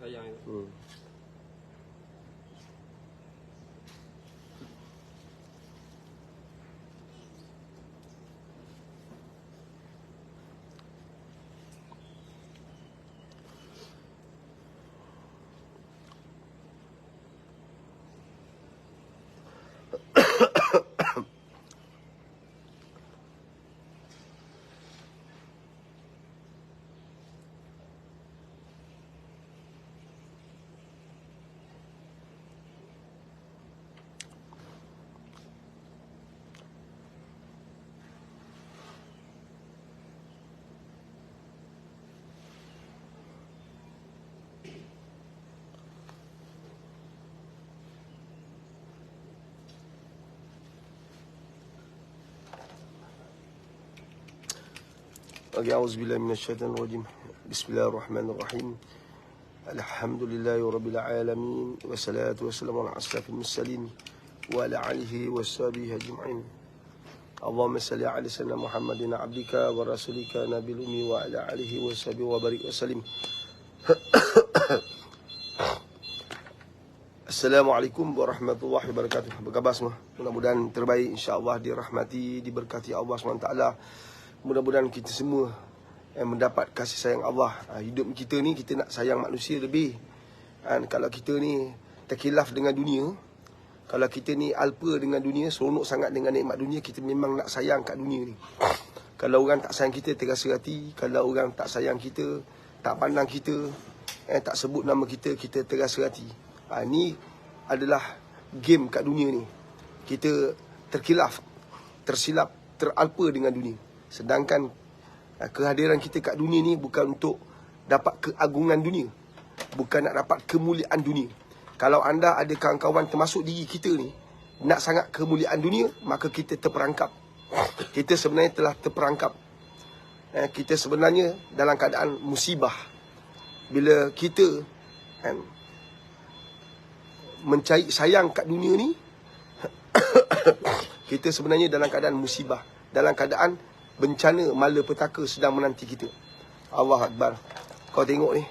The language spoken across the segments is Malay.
Sayang. A'udzubillahi minasyaitonir rajim. Bismillahirrahmanirrahim. Alhamdulillahirabbil alamin wassalatu wassalamu ala asyrafil mursalin wa ala alihi washabihi ajma'in. Allahumma salli ala sayyidina Muhammadin abdika wa rasulika nabil ummi wa ala alihi washabihi wa barik wasallim. Assalamualaikum warahmatullahi wabarakatuh. Apa khabar semua? Mudah-mudahan terbaik, insya-Allah, dirahmati, diberkati Allah SWT. Mudah-mudahan kita semua mendapat kasih sayang Allah. Hidup kita ni, kita nak sayang manusia lebih. Kalau kita ni terkilaf dengan dunia, kalau kita ni alpa dengan dunia, seronok sangat dengan nikmat dunia, kita memang nak sayang kat dunia ni. Kalau orang tak sayang kita, terasa hati. Kalau orang tak sayang kita, tak pandang kita, tak sebut nama kita, kita terasa hati. Ni adalah game kat dunia ni. Kita terkilaf, tersilap, teralpa dengan dunia. Sedangkan kehadiran kita kat dunia ni bukan untuk dapat keagungan dunia, bukan nak dapat kemuliaan dunia. Kalau anda ada kawan-kawan termasuk diri kita ni nak sangat kemuliaan dunia, maka kita terperangkap. Kita sebenarnya telah terperangkap. Kita sebenarnya dalam keadaan musibah. Bila kita mencari sayang kat dunia ni, kita sebenarnya dalam keadaan musibah, dalam keadaan bencana malapetaka sedang menanti kita. Allah Akbar. Kau tengok ni,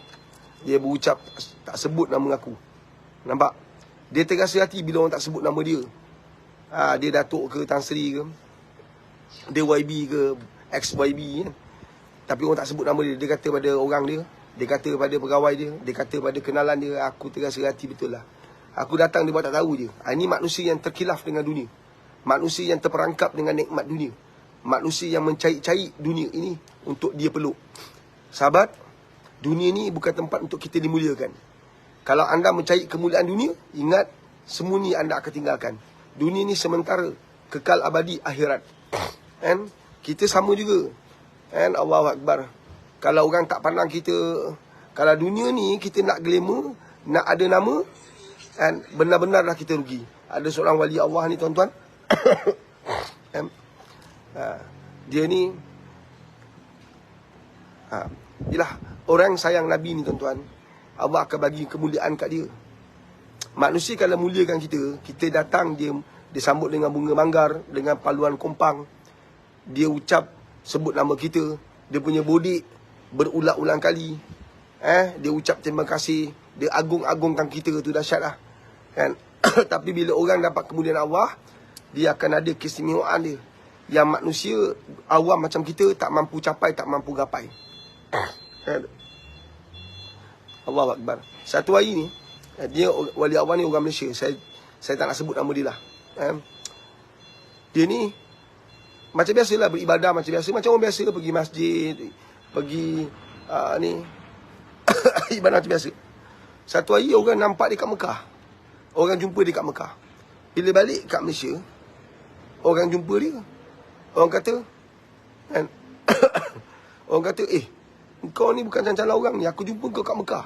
dia berucap tak sebut nama aku. Nampak? Dia terasa hati bila orang tak sebut nama dia. Dia Datuk ke, Tan Sri ke, dia YB ke, ex-YB kan. Tapi orang tak sebut nama dia. Dia kata pada orang dia, dia kata pada pegawai dia kata pada kenalan dia, aku terasa hati betul lah. Aku datang dia buat tak tahu je. Ini manusia yang terkilaf dengan dunia. Manusia yang terperangkap dengan nikmat dunia. Manusia yang mencari-cari dunia ini untuk dia peluk. Sahabat, dunia ni bukan tempat untuk kita dimuliakan. Kalau anda mencari kemuliaan dunia, ingat, semua ni anda akan tinggalkan. Dunia ni sementara, kekal abadi akhirat. Kita sama juga. Allahu Akbar. Kalau orang tak pandang kita, kalau dunia ni kita nak glamour, nak ada nama, benar-benarlah kita rugi. Ada seorang wali Allah ni tuan-tuan. Dia ni ialah orang sayang Nabi ni tuan-tuan. Allah akan bagi kemuliaan kat dia. Manusia kalau muliakan kita, kita datang, dia sambut dengan bunga manggar, dengan paluan kompang. Dia ucap, sebut nama kita. Dia punya bodik berulang-ulang kali. Dia ucap terima kasih. Dia agung-agungkan kita, tu dahsyat lah kan. Tapi bila orang dapat kemuliaan Allah, dia akan ada keistimewaan dia yang manusia awam macam kita tak mampu capai, tak mampu gapai. Allahu Akbar. Satu hari ni, dia wali Allah ni orang Malaysia. Saya tak nak sebut nama dia lah. Dia ni macam biasalah beribadah macam biasa, macam orang biasa, pergi masjid, pergi ni ibadah macam biasa. Satu hari orang nampak dia kat Mekah. Orang jumpa dia kat Mekah. Bila balik kat Malaysia, orang jumpa dia. Orang kata, orang kata, kau ni bukan cancala orang ni. Aku jumpa kau kat Mekah.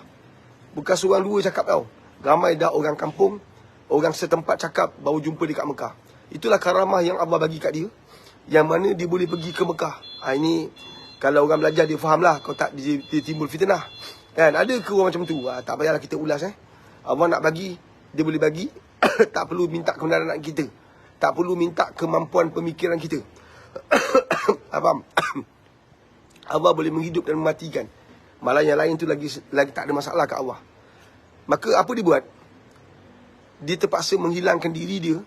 Bukan seorang dua cakap tau. Ramai dah orang kampung, orang setempat cakap baru jumpa dia kat Mekah. Itulah karamah yang Allah bagi kat dia, yang mana dia boleh pergi ke Mekah. Ini kalau orang belajar dia faham lah. Kau tak dia timbul fitnah. Ada ke orang macam tu? Tak payahlah kita ulas. Allah nak bagi dia boleh bagi. Tak perlu minta kebenaran kita, tak perlu minta kemampuan pemikiran kita. Faham? Allah boleh menghidup dan mematikan. Malah yang lain tu lagi tak ada masalah kat Allah. Maka apa dia buat? Dia terpaksa menghilangkan diri dia.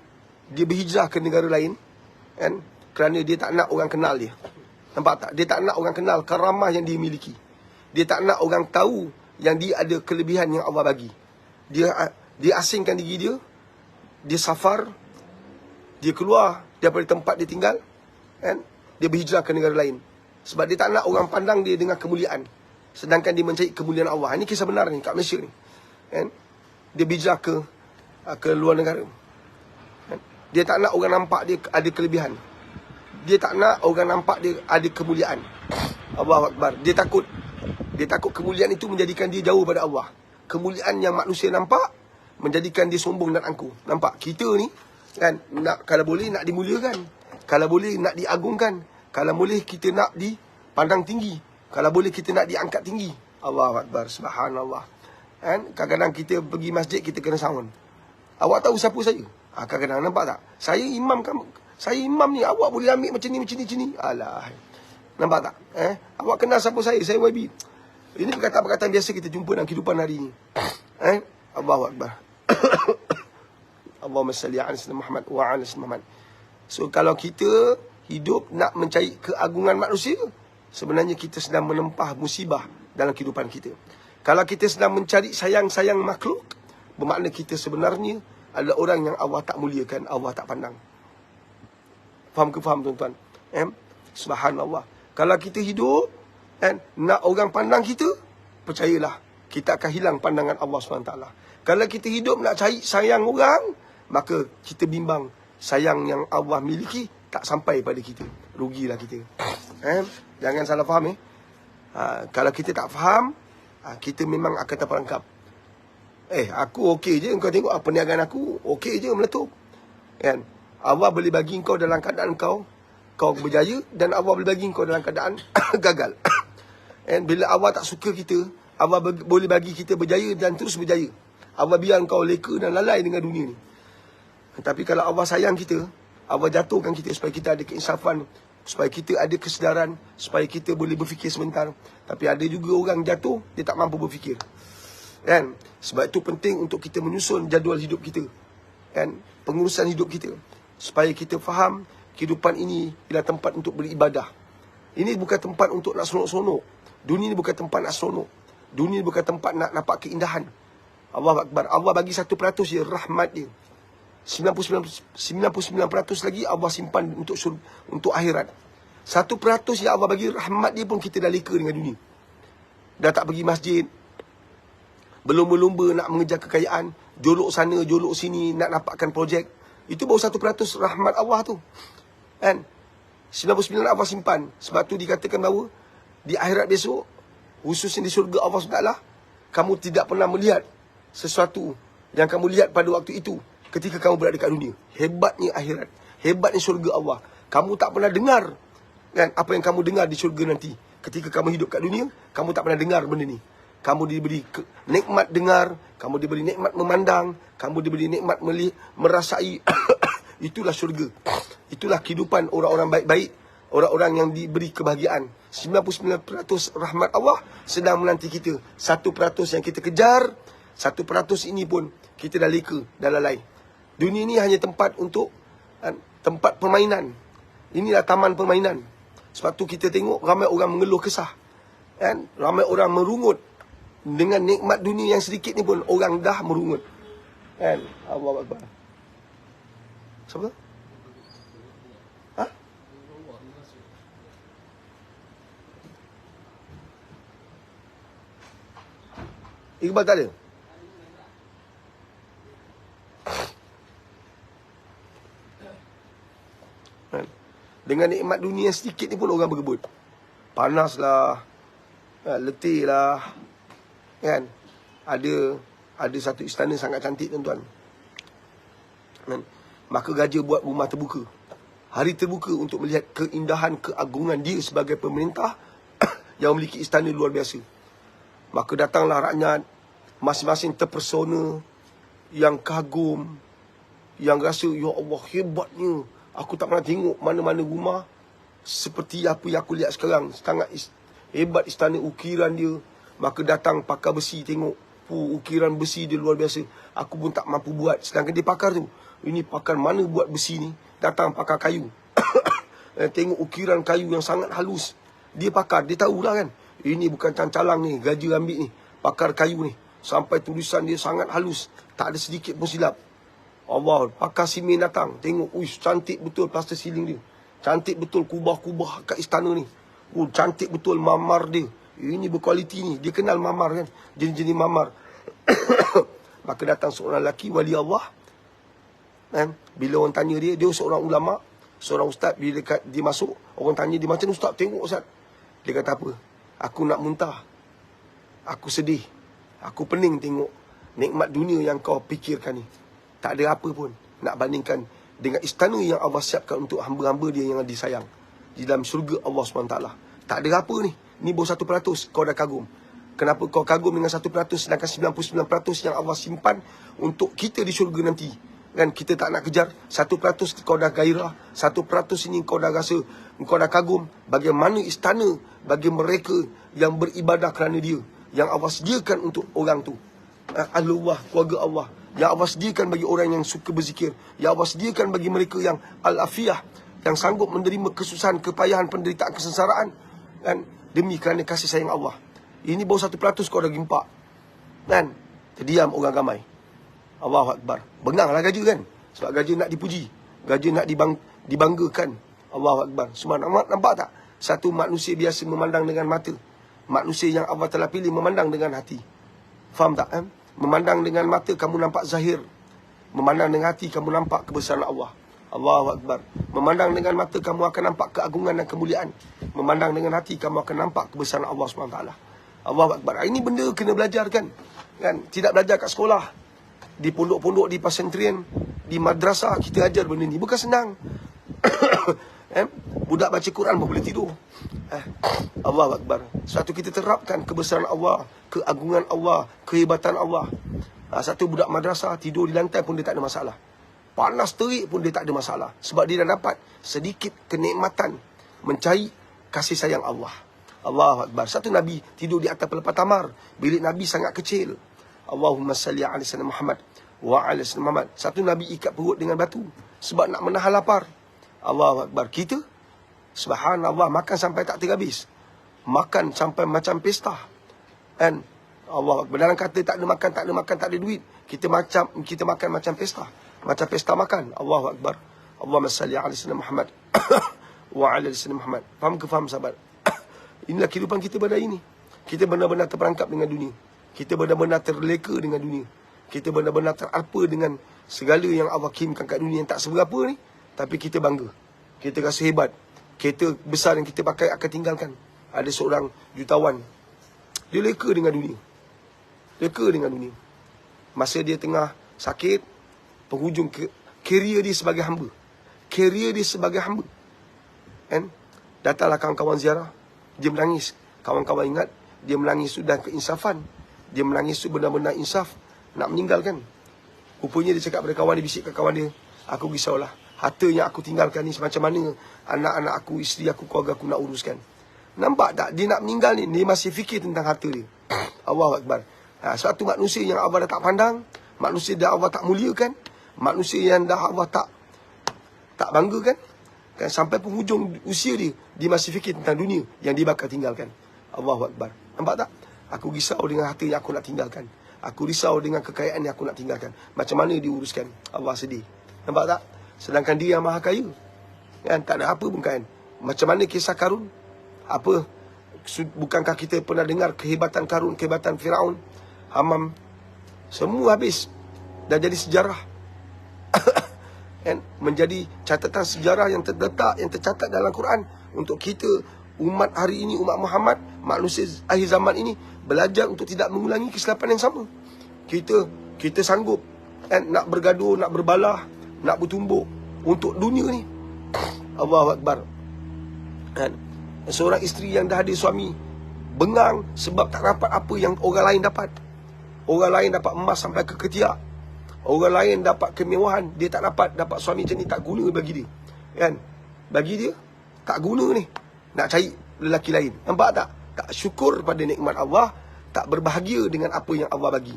Dia berhijrah ke negara lain, kan? Kerana dia tak nak orang kenal dia. Nampak tak? Dia tak nak orang kenal karamah yang dia miliki. Dia tak nak orang tahu yang dia ada kelebihan yang Allah bagi. Dia asingkan diri dia. Dia safar. Dia keluar daripada tempat dia tinggal, kan? Dia berhijrah ke negara lain. Sebab dia tak nak orang pandang dia dengan kemuliaan, sedangkan dia mencari kemuliaan Allah. Ini kisah benar ni kat Malaysia ni, kan? Dia berhijrah ke luar negara, kan? Dia tak nak orang nampak dia ada kelebihan. Dia tak nak orang nampak dia ada kemuliaan. Allahu Akbar. Dia takut kemuliaan itu menjadikan dia jauh pada Allah. Kemuliaan yang manusia nampak menjadikan dia sombong dan angkuh. Nampak? Kita ni kan, kalau boleh nak dimuliakan, kalau boleh nak diagungkan, kalau boleh kita nak dipandang tinggi, kalau boleh kita nak diangkat tinggi. Allahu Akbar. Subhanallah. Kan? Kadang-kadang kita pergi masjid, kita kena sound. Awak tahu siapa saya? Kadang-kadang nampak tak? Saya imam ni, awak boleh ambil macam ni. Alah. Nampak tak? Awak kenal siapa saya? Saya YB. Ini perkataan-perkataan biasa kita jumpa dalam kehidupan hari ini. Allahu Akbar. Allahumma salli ala sayyidina Muhammad wa ala sayyidina Muhammad. So kalau kita hidup nak mencari keagungan manusia, sebenarnya kita sedang menempah musibah dalam kehidupan kita. Kalau kita sedang mencari sayang-sayang makhluk, bermakna kita sebenarnya adalah orang yang Allah tak muliakan, Allah tak pandang. Faham ke faham tuan-tuan? Subhanallah. Kalau kita hidup nak orang pandang kita, percayalah kita akan hilang pandangan Allah SWT. Kalau kita hidup nak cari sayang orang, maka kita bimbang sayang yang Allah miliki tak sampai pada kita. Rugilah kita. Jangan salah faham. Kalau kita tak faham, kita memang akan terperangkap. Aku okey je, kau tengok perniagaan aku okey je, meletup. Kan? Allah boleh bagi kau dalam keadaan kau berjaya, dan Allah boleh bagi kau dalam keadaan gagal. Bila Allah tak suka kita, Allah boleh bagi kita berjaya dan terus berjaya. Allah biar kau leka dan lalai dengan dunia ni. Tapi kalau Allah sayang kita, Allah jatuhkan kita supaya kita ada keinsafan, supaya kita ada kesedaran, supaya kita boleh berfikir sebentar. Tapi ada juga orang jatuh, dia tak mampu berfikir. Kan? Sebab itu penting untuk kita menyusun jadual hidup kita, kan? Pengurusan hidup kita, supaya kita faham kehidupan ini ialah tempat untuk beribadah. Ini bukan tempat untuk nak seronok-seronok. Dunia ini bukan tempat nak seronok. Dunia ini bukan tempat nak nampak keindahan. Allah Akbar. Allah bagi 1% je rahmat dia. 99% lagi Allah simpan untuk akhirat. 1% yang Allah bagi rahmat dia pun kita dah leka dengan dunia. Dah tak pergi masjid, berlomba-lomba nak mengejar kekayaan, jolok sana, jolok sini, nak nampakkan projek. Itu baru 1% rahmat Allah tu. Kan? 99% Allah simpan. Sebab tu dikatakan bahawa di akhirat besok, khususnya di syurga Allah SWT, kamu tidak pernah melihat sesuatu yang kamu lihat pada waktu itu ketika kamu berada dekat dunia. Hebatnya akhirat, hebatnya syurga Allah. Kamu tak pernah dengar, kan, apa yang kamu dengar di syurga nanti. Ketika kamu hidup kat dunia, kamu tak pernah dengar benda ni. Kamu diberi nikmat dengar, kamu diberi nikmat memandang, kamu diberi nikmat merasai. Itulah syurga. Itulah kehidupan orang-orang baik-baik, orang-orang yang diberi kebahagiaan. 99% rahmat Allah sedang menanti kita. 1% yang kita kejar, 1% ini pun kita dah leka, dah lalai. Dunia ni hanya tempat untuk tempat permainan. Inilah taman permainan. Sebab tu kita tengok ramai orang mengeluh kesah, kan? Ramai orang merungut. Dengan nikmat dunia yang sedikit ni pun orang dah merungut, kan? Allahu Akbar. Siapa? Iqbal tak ada? Dengan nikmat dunia sedikit ni pun orang berebut. Panaslah, letih lah, kan? Ada satu istana sangat cantik, tuan-tuan. Kan? Maka raja buat rumah terbuka, hari terbuka, untuk melihat keindahan, keagungan dia sebagai pemerintah yang memiliki istana luar biasa. Maka datanglah rakyat, masing-masing terpersona, yang kagum, yang rasa, ya Allah, hebatnya. Aku tak pernah tengok mana-mana rumah seperti apa yang aku lihat sekarang. Sangat hebat istana ukiran dia. Maka datang pakar besi tengok, ukiran besi dia luar biasa. Aku pun tak mampu buat. Sedangkan dia pakar tu, ini pakar mana buat besi ni. Datang pakar kayu. Tengok ukiran kayu yang sangat halus. Dia pakar, dia tahulah kan. Ini bukan cancalang ni, gaja ambil ni. Pakar kayu ni. Sampai tulisan dia sangat halus. Tak ada sedikit pun silap. Allah, pakar simen datang. Tengok, uish, cantik betul plaster ceiling dia. Cantik betul kubah-kubah kat istana ni. Cantik betul mamar dia. Ini berkualiti ni. Dia kenal mamar kan. Jenis-jenis mamar. Maka datang seorang lelaki, wali Allah. Kan? Bila orang tanya dia, dia seorang ulama. Seorang ustaz, bila dia masuk, orang tanya dia, macam ustaz, tengok ustaz. Dia kata apa? Aku nak muntah. Aku sedih. Aku pening tengok nikmat dunia yang kau fikirkan ni. Tak ada apa pun nak bandingkan dengan istana yang Allah siapkan untuk hamba-hamba dia yang disayang di dalam syurga Allah SWT. Tak ada apa ni. Ni baru 1%. Kau dah kagum. Kenapa kau kagum dengan 1%, sedangkan 99% yang Allah simpan untuk kita di syurga nanti? Kan kita tak nak kejar. 1% kau dah gairah. 1% ini kau dah rasa, kau dah kagum. Bagaimana istana bagi mereka yang beribadah kerana dia, yang Allah sediakan untuk orang tu. Allah, keluarga Allah, yang Allah sediakan bagi orang yang suka berzikir, yang Allah sediakan bagi mereka yang al-afiyah, yang sanggup menerima kesusahan, kepayahan, penderitaan, kesengsaraan, kan, demi kerana kasih sayang Allah. Ini baru 1% kau dah gimpak, kan? Terdiam orang ramai. Allahu Akbar. Benganglah gaja kan. Sebab gaja nak dipuji, gaja nak dibanggakan. Allahu Akbar. Semua nampak tak? Satu manusia biasa memandang dengan mata. Manusia yang Allah telah pilih memandang dengan hati. Faham tak? Memandang dengan mata kamu nampak zahir. Memandang dengan hati kamu nampak kebesaran Allah. Allahu Akbar. Memandang dengan mata kamu akan nampak keagungan dan kemuliaan. Memandang dengan hati kamu akan nampak kebesaran Allah SWT. Allahu Akbar. Ini benda kena belajar kan? Tidak belajar kat sekolah. Di pondok-pondok, di pesantren, di madrasah kita ajar benda ni. Bukan senang. Budak baca Quran pun boleh tidur. Allahu Akbar. Satu kita terapkan kebesaran Allah, keagungan Allah, kehebatan Allah. Satu budak madrasah tidur di lantai pun dia tak ada masalah. Panas terik pun dia tak ada masalah. Sebab dia dah dapat sedikit kenikmatan mencari kasih sayang Allah. Allahu Akbar. Satu Nabi tidur di atas pelepah tamar. Bilik Nabi sangat kecil. Allahumma salli ala sayyidina Muhammad wa ala sayyidina Muhammad. Satu Nabi ikat perut dengan batu sebab nak menahan lapar. Allahu Akbar. Kita, subhanallah, makan sampai tak terhabis. Makan sampai macam pesta. And Allah Akbar. Dalam kata tak ada makan, tak ada makan, tak ada duit. Kita makan macam pesta. Macam pesta makan. Allahu Akbar. Allahumma salli ala sayyidina Muhammad wa ala sayyidina Muhammad. Faham ke faham sahabat? Inilah kehidupan kita pada ini. Kita benar-benar terperangkap dengan dunia. Kita benar-benar terleka dengan dunia. Kita benar-benar teralpa dengan segala yang Allah kirimkan kat dunia yang tak seberapa ni. Tapi kita bangga. Kita rasa hebat. Kereta besar yang kita pakai akan tinggalkan. Ada seorang jutawan. Dia leka dengan dunia. Leka dengan dunia. Masa dia tengah sakit, penghujung kerjaya dia sebagai hamba. Kerjaya dia sebagai hamba. Kan? Datanglah kawan-kawan ziarah. Dia menangis. Kawan-kawan ingat, dia menangis sudah keinsafan. Dia menangis tu benar-benar insaf. Nak meninggalkan. Rupanya dia cakap pada kawan dia, bisik kat kawan dia, aku risaulah. Harta yang aku tinggalkan ni macam mana anak-anak aku, isteri aku, keluarga aku nak uruskan. Nampak tak? Dia nak meninggal ni, dia masih fikir tentang harta dia. Allahu Akbar. Suatu manusia yang Allah dah tak pandang, manusia dah Allah tak muliakan, manusia yang dah Allah tak banggakan, kan, sampai penghujung usia dia, dia masih fikir tentang dunia yang dia bakal tinggalkan. Allahu Akbar. Nampak tak? Aku risau dengan harta yang aku nak tinggalkan. Aku risau dengan kekayaan yang aku nak tinggalkan. Macam mana diuruskan? Allah sedih. Nampak tak? Sedangkan dia yang maha kaya. Kan? Tak ada apa pun kan? Macam mana kisah Karun? Apa? Bukankah kita pernah dengar kehebatan Karun, kehebatan Firaun, Hamam? Semua habis. Dah jadi sejarah. Kan? Menjadi catatan sejarah yang terletak, yang tercatat dalam Quran. Untuk kita, umat hari ini, umat Muhammad, manusia akhir zaman ini, belajar untuk tidak mengulangi kesilapan yang sama. Kita sanggup nak bergaduh, nak berbalah, nak bertumbuk untuk dunia ni. Allahu Akbar. Seorang isteri yang dah ada suami bengang sebab tak dapat apa yang orang lain dapat. Orang lain dapat emas sampai ke ketiak. Orang lain dapat kemewahan, dia tak dapat suami macam ni, tak guna bagi dia. Kan? Bagi dia, tak guna ni. Nak cari lelaki lain. Nampak tak? Tak syukur pada nikmat Allah, tak berbahagia dengan apa yang Allah bagi.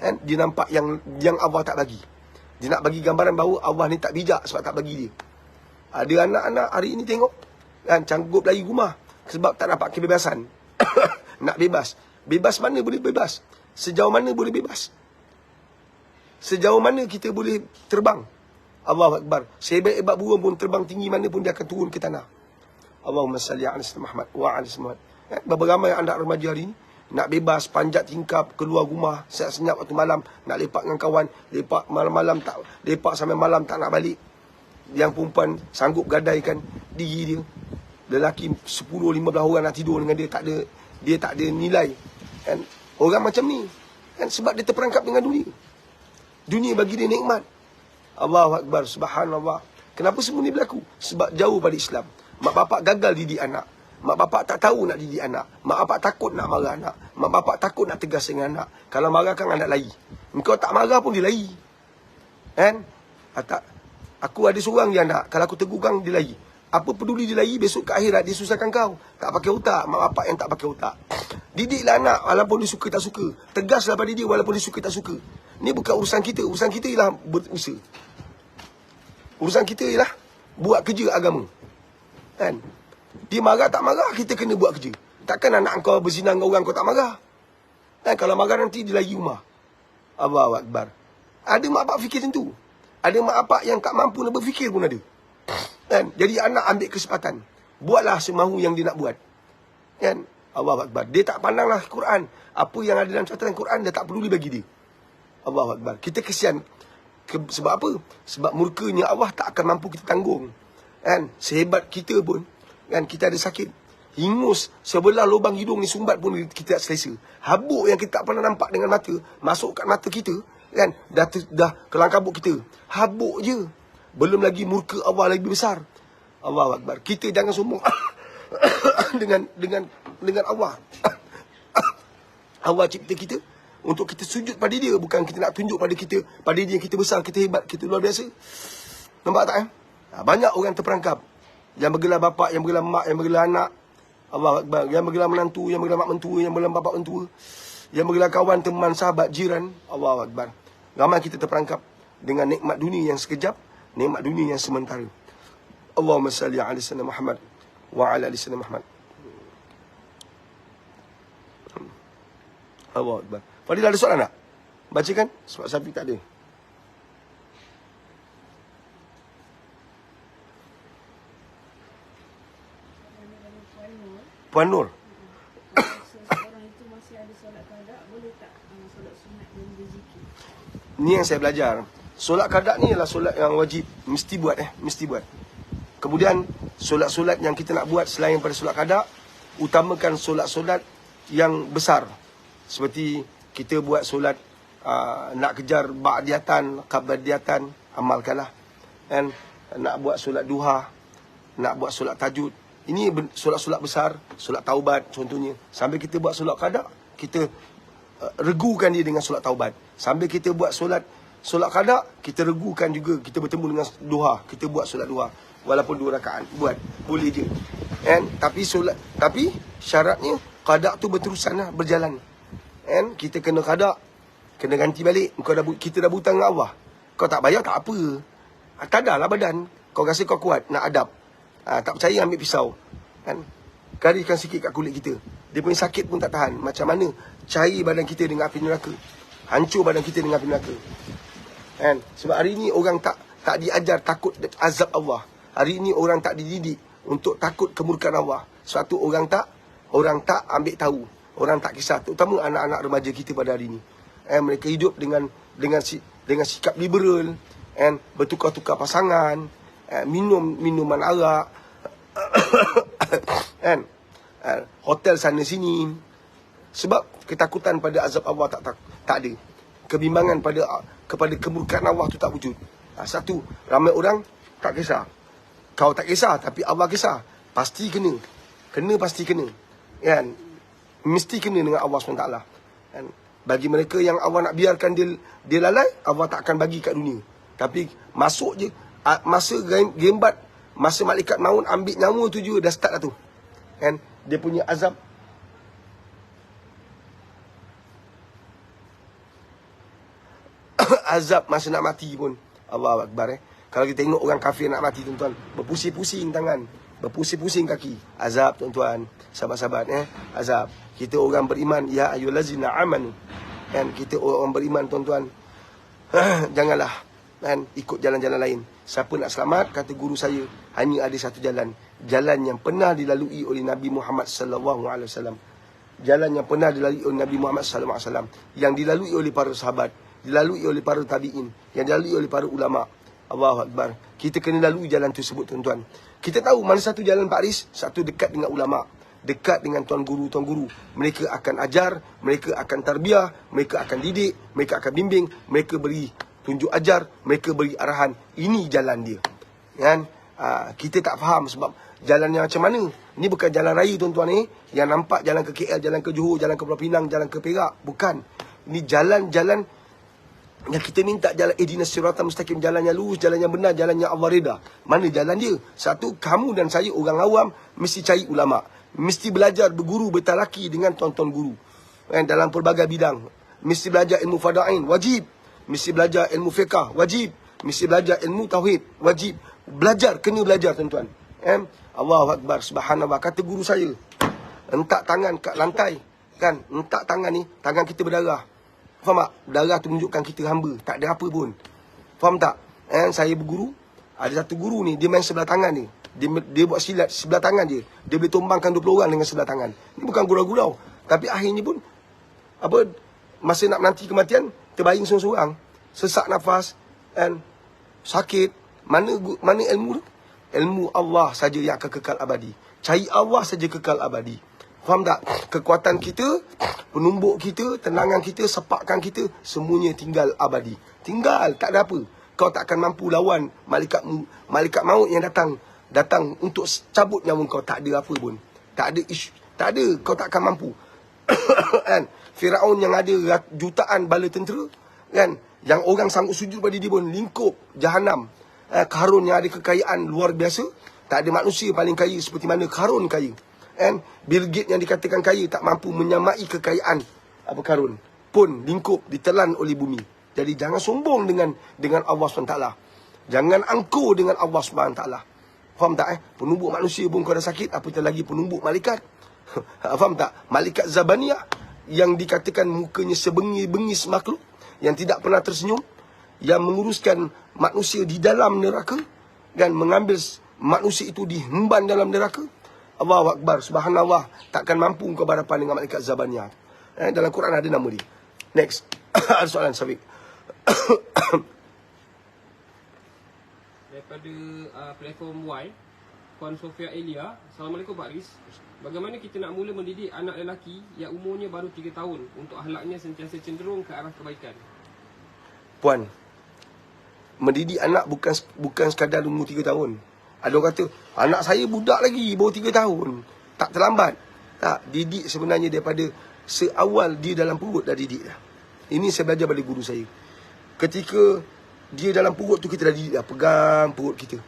Kan? Dia nampak yang Allah tak bagi. Dia nak bagi gambaran bahawa Allah ni tak bijak sebab tak bagi dia. Ada anak-anak hari ini tengok, kan, canggup lari rumah sebab tak dapat kebebasan. Nak bebas. Bebas mana boleh bebas? Sejauh mana boleh bebas? Sejauh mana kita boleh terbang? Allahu Akbar. Sehebat-hebat burung pun terbang tinggi mana pun dia akan turun ke tanah. Allahumma salli ala Sayyidina Muhammad wa ala Muhammad. Berapa ramai anak remaja hari ini nak bebas, panjat tingkap, keluar rumah, senyap waktu malam, nak lepak dengan kawan, lepak malam-malam tak, lepak sampai malam tak nak balik. Yang perempuan sanggup gadaikan diri dia. Lelaki 10-15 orang nak tidur dengan dia, tak ada nilai. Kan? Orang macam ni, kan, sebab dia terperangkap dengan dunia. Dunia bagi dia nikmat. Allahu Akbar, subhanallah. Kenapa semua ni berlaku? Sebab jauh pada Islam. Mak bapak gagal didik anak. Mak bapak tak tahu nak didik anak. Mak bapak takut nak marah anak. Mak bapak takut nak tegas dengan anak. Kalau marah kan anak lari. Engkau tak marah pun dia lari. Kan? Aku ada seorang je anak. Kalau aku tegur kang, dia lari. Apa peduli dia lari, besok ke akhirat dia susahkan kau. Tak pakai otak. Mak bapak yang tak pakai otak. Didiklah anak walaupun dia suka tak suka. Tegaslah pada dia walaupun dia suka tak suka. Ni bukan urusan kita. Urusan kita ialah berusaha. Urusan kita ialah buat kerja agama. Kan? Dia marah tak marah, kita kena buat kerja. Takkan anak kau berzina dengan orang kau tak marah. Kan? Kalau marah nanti dia lari rumah. Allahu Akbar. Ada mak bapak fikir tentu. Ada mak bapak yang tak mampu nak berfikir pun ada. Kan? Jadi anak ambil kesempatan. Buatlah semahu yang dia nak buat. Kan? Allahu Akbar. Dia tak pandanglah Quran. Apa yang ada dalam catatan Quran, dia tak peduli bagi dia. Allahu Akbar. Kita kesian. Sebab apa? Sebab murkanya Allah tak akan mampu kita tanggung. Kan? Sehebat kita pun, kan, kita ada sakit. Hingus sebelah lubang hidung ni sumbat pun kita tak selesa. Habuk yang kita tak pernah nampak dengan mata, masuk kat mata kita, kan, dah kelang kabut kita. Habuk je. Belum lagi murka Allah lebih besar. Allahu Akbar. Kita jangan sombong dengan Allah. Allah cipta kita untuk kita sujud pada dia, bukan kita nak tunjuk pada dia yang kita besar, kita hebat, kita luar biasa. Nampak tak? Banyak orang terperangkap. Yang bergelar bapak, yang bergelar mak, yang bergelar anak. Allahu Akbar. Yang bergelar menantu, yang bergelar mak mentua, yang bergelar bapak mentua, yang bergelar kawan, teman, sahabat, jiran. Allahu Akbar. Ramai kita terperangkap dengan nikmat dunia yang sekejap, nikmat dunia yang sementara. Allahumma salli ala Sayyidina Muhammad wa ala ali Sayyidina Muhammad. Allahu Akbar. Fadil ada soalan tak? Bacakan. Sebab Syafiq tak ada. Puan Nur. Seseorang itu masih ada solat qada, boleh tak solat sunat dan berzikir? Ni yang saya belajar. Solat qada ni adalah solat yang wajib, mesti buat mesti buat. Kemudian solat-solat yang kita nak buat selain pada solat qada, utamakan solat-solat yang besar. Seperti kita buat solat nak kejar ba'diyatan, qabdiyatan, amalkanlah. Kan? Nak buat solat duha, nak buat solat tahajud. Ini solat-solat besar, solat taubat contohnya. Sambil kita buat solat qada, kita regukan dia dengan solat taubat. Sambil kita buat solat qada, kita regukan juga, kita bertemu dengan duha, kita buat solat duha. Walaupun 2 rakaat, buat. Boleh je. Kan? Tapi syaratnya qada tu berterusan lah, berjalan. Kan? Kita kena qada, kena ganti balik. Kita dah butang dengan Allah. Kau tak bayar tak apa. Tadarlah badan. Kau rasa kau kuat, nak adab. Tak percaya, ambil pisau. Kan? Gariskan sikit kat kulit kita. Dia punya sakit pun tak tahan. Macam mana cair badan kita dengan api neraka. Hancur badan kita dengan api neraka. Kan? Sebab hari ni orang tak diajar takut azab Allah. Hari ni orang tak dididik untuk takut kemurkaan Allah. Sebab tu orang tak ambil tahu. Orang tak kisah. Terutama anak-anak remaja kita pada hari ni. Mereka hidup dengan sikap liberal. Bertukar-tukar pasangan. Minum minuman arak. Kan? Hotel sana sini. Sebab ketakutan pada azab Allah tak ada. Kebimbangan kepada kemurkaan Allah tu tak wujud. Satu, ramai orang tak kisah. Kau tak kisah, tapi Allah kisah. Pasti kena. Pasti kena. Kan? Mesti kena dengan Allah SWT. Kan? Bagi mereka yang Allah nak biarkan dia lalai, Allah tak akan bagi kat dunia. Tapi masuk je, masa gembat, masa malaikat maut ambil nyawa tu je, dah start dah tu. Kan? Dia punya azab. Azab masa nak mati pun. Allahu Akbar. Kalau kita tengok orang kafir nak mati, tuan-tuan, berpusing-pusing tangan, berpusing-pusing kaki. Azab, tuan-tuan. Sahabat-sahabat, azab. Kita orang beriman, ya ayyuhallazina amanu. Kan? Kita orang beriman, tuan-tuan, janganlah kan ikut jalan-jalan lain. Siapa nak selamat, kata guru saya, hanya ada satu jalan. Jalan yang pernah dilalui oleh Nabi Muhammad sallallahu alaihi wasallam. Jalan yang pernah dilalui oleh Nabi Muhammad sallallahu alaihi wasallam, yang dilalui oleh para sahabat, dilalui oleh para tabi'in, yang dilalui oleh para ulama. Allahu Akbar. Kita kena lalui jalan tersebut, tuan-tuan. Kita tahu mana satu jalan Pak Aris, satu dekat dengan ulama, dekat dengan tuan guru. Mereka akan ajar, mereka akan tarbiyah, mereka akan didik, mereka akan bimbing, mereka beri tunjuk ajar, mereka beri arahan. Ini jalan dia. Kan? Kita tak faham sebab jalannya macam mana. Ini bukan jalan raya, tuan-tuan yang nampak jalan ke KL, jalan ke Johor, jalan ke Pulau Pinang, jalan ke Perak. Bukan. Ini jalan-jalan yang kita minta, jalan ihdinas siratal mustaqim, jalan yang lurus, jalan yang benar, jalan yang Allah reda. Mana jalan dia? Satu, kamu dan saya orang awam mesti cari ulama, mesti belajar berguru, bertalaki dengan tuan-tuan guru. Dalam pelbagai bidang. Mesti belajar ilmu farda'ain, wajib. Mesti belajar ilmu fiqah, wajib. Mesti belajar ilmu tauhid, wajib. Belajar, kena belajar, tuan-tuan. Allahu Akbar, subhanallah. Kata guru saya, hentak tangan kat lantai, kan? Hentak tangan ni, tangan kita berdarah. Faham tak? Darah tu menunjukkan kita hamba, tak ada apa pun. Faham tak? Saya berguru, ada satu guru ni, dia main sebelah tangan ni. Dia buat silat sebelah tangan je. Dia boleh tumbangkan 20 orang dengan sebelah tangan. Ini bukan gurau-gurau. Tapi akhirnya pun, masa nak menanti kematian, terbaring seorang-seorang. Sesak nafas, sakit. Mana ilmu tu? Ilmu Allah saja yang akan kekal abadi. Cari Allah saja kekal abadi. Faham tak? Kekuatan kita, penumbuk kita, tenangan kita, sepakkan kita, semuanya tinggal abadi. Tinggal, tak ada apa. Kau tak akan mampu lawan malaikat maut yang datang untuk cabut nyawa kau. Tak ada apa pun. Tak ada isu, tak ada, kau tak akan mampu. Kan? Firaun yang ada jutaan bala tentera, kan? Yang orang sanggup sujud pada dia pun lingkup jahanam. Karun yang ada kekayaan luar biasa. Tak ada manusia paling kaya seperti mana Karun kaya. Bill Gates yang dikatakan kaya tak mampu menyamai kekayaan Karun pun lingkup, ditelan oleh bumi. Jadi jangan sombong dengan Allah SWT. Jangan angkuh dengan Allah SWT. Faham tak? Penumbuk manusia pun kau dah sakit, apatah lagi penumbuk malaikat. Faham tak? Malaikat Zabaniyah yang dikatakan mukanya sebengis-bengis makhluk, yang tidak pernah tersenyum, yang menguruskan manusia di dalam neraka, dan mengambil manusia itu dihemban dalam neraka. Allahu Akbar, subhanallah. Takkan mampu kau berhadapan dengan malaikat Zabaniyah. Dalam Quran ada nama dia. Next. Ada soalan, Syafiq. Daripada platform Y, Puan Sofia Elia. Assalamualaikum Pak Riz. Bagaimana kita nak mula mendidik anak lelaki yang umurnya baru 3 tahun untuk akhlaknya sentiasa cenderung ke arah kebaikan? Puan, mendidik anak bukan sekadar umur 3 tahun. Ada orang kata, anak saya budak lagi, baru 3 tahun. Tak terlambat. Tak, didik sebenarnya daripada seawal dia dalam perut dah didik dah. Ini saya belajar pada guru saya. Ketika dia dalam perut tu kita dah didik dah. Pegang perut kita.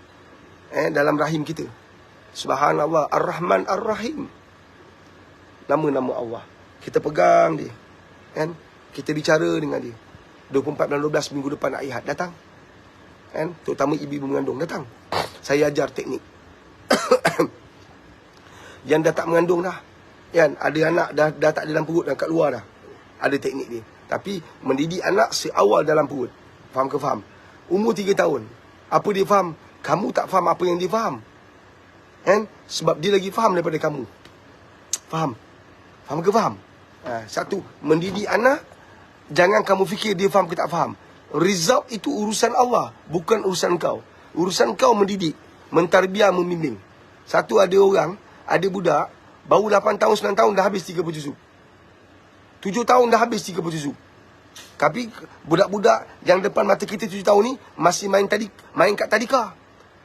Dalam rahim kita. Subhanallah, Ar-Rahman Ar-Rahim. Nama-nama Allah. Kita pegang dia. Kita bicara dengan dia. 24 dan 12 minggu depan nak Ihad, datang. Terutama ibu-ibu mengandung, datang. Saya ajar teknik. Yang dah tak mengandung dah, ada anak dah tak dalam perut, dah kat luar dah, ada teknik dia. Tapi mendidik anak seawal dalam perut. Faham ke faham? Umur 3 tahun, apa dia faham, kamu tak faham apa yang dia faham. Sebab dia lagi faham daripada kamu. Faham? Faham ke faham? Satu, mendidik anak, jangan kamu fikir dia faham ke tak faham. Result itu urusan Allah, bukan urusan kau. Urusan kau mendidik, mentarbiah, membimbing. Satu, ada orang, ada budak, baru 8 tahun, 9 tahun dah habis 30 juzuk. 7 tahun dah habis 30 juzuk. Tapi budak-budak yang depan mata kita 7 tahun ni masih main kat tadika.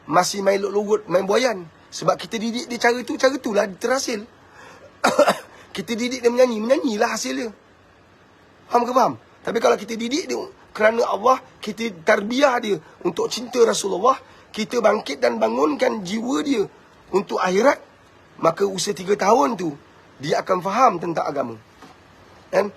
Masih main lot-lot, main buayan. Sebab kita didik dia cara itulah terhasil. Kita didik dia menyanyilah hasil dia. Faham ke faham? Tapi kalau kita didik dia kerana Allah, kita tarbiyah dia untuk cinta Rasulullah, kita bangkit dan bangunkan jiwa dia untuk akhirat, maka usia 3 tahun tu dia akan faham tentang agama. Kan?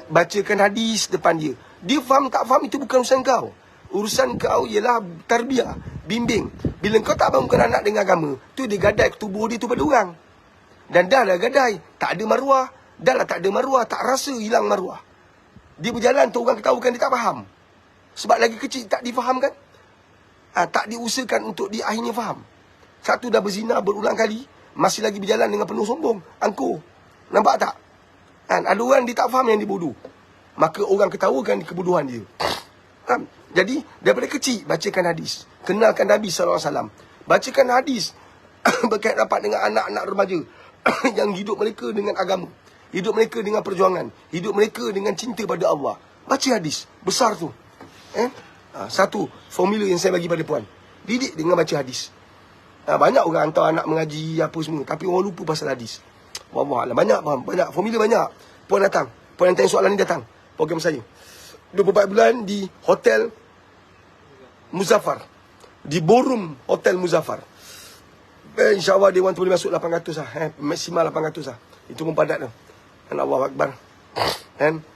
Bacakan hadis depan dia. Dia faham tak faham itu bukan urusan kau. Urusan kau ialah tarbiyah, bimbing. Bila kau tak bangunkan anak dengan agama, tu dia gadai tubuh dia tu pada orang. Dan dah lah gadai, tak ada maruah. Dah lah tak ada maruah, tak rasa hilang maruah. Dia berjalan tu orang ketahukan dia tak faham. Sebab lagi kecil tak difahamkan. Tak diusahakan untuk dia akhirnya faham. Satu dah berzina berulang kali, masih lagi berjalan dengan penuh sombong, angkuh. Nampak tak? Ada orang dia tak faham yang dia bodoh. Maka orang ketawakan kebodohan dia. Jadi daripada kecil bacakan hadis. Kenalkan Nabi SAW. Bacakan hadis berkait rapat dengan anak-anak remaja yang hidup mereka dengan agama, hidup mereka dengan perjuangan, hidup mereka dengan cinta pada Allah. Baca hadis. Besar tu. Satu formula yang saya bagi pada puan. Didik dengan baca hadis. Banyak orang hantar anak mengaji apa semua, tapi orang lupa pasal hadis. Wallahualam. Banyak formula banyak. Puan datang. Puan yang tanya soalan ni datang program saya 24 bulan di Hotel Muzaffar, di Ballroom Hotel Muzaffar. InsyaAllah dia orang tu boleh masuk 800 lah. Maksimal 800 lah. Itu pun padat lah. Allahu Akbar.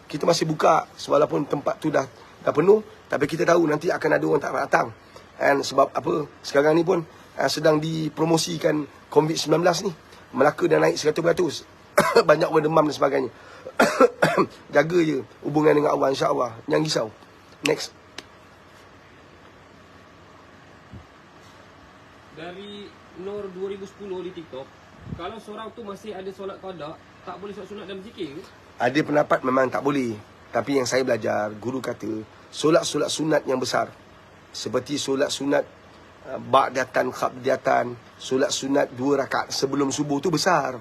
Kita masih buka walaupun tempat tu dah penuh, tapi kita tahu nanti akan ada orang tak nak datang. Sebab apa? Sekarang ni pun sedang dipromosikan COVID-19 ni. Melaka dah naik 100%. Banyak orang demam dan sebagainya. Jaga je hubungan dengan Allah, insya-Allah. Jangan risau. Next. Dari Nur 2010 di TikTok, kalau seorang tu masih ada solat qada, tak boleh solat sunat dan berzikir ke? Ada pendapat memang tak boleh. Tapi yang saya belajar, guru kata solat-solat sunat yang besar, seperti solat sunat ba'datan khabdatan, solat sunat 2 rakaat sebelum subuh tu besar.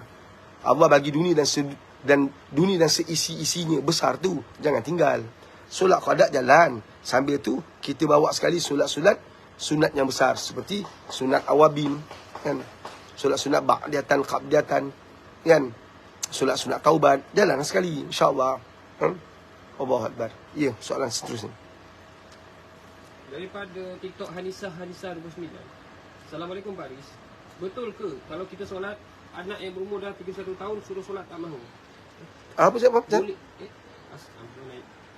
Allah bagi dunia dan dunia dan seisi-isinya besar tu, jangan tinggal. Solat qada jalan, sambil tu kita bawa sekali solat-solat sunat yang besar, seperti sunat awabin, kan? Solat sunat ba'datan khabdatan, kan? Solat sunat taubat, jalan sekali, insya-Allah. Allahu Akbar. Ya, soalan seterusnya. Daripada TikTok Hanisa 29. Assalamualaikum Pak Aris. Betul ke kalau kita solat, anak yang berumur dah 31 tahun suruh solat tak mahu? Apa siapa? Boleh.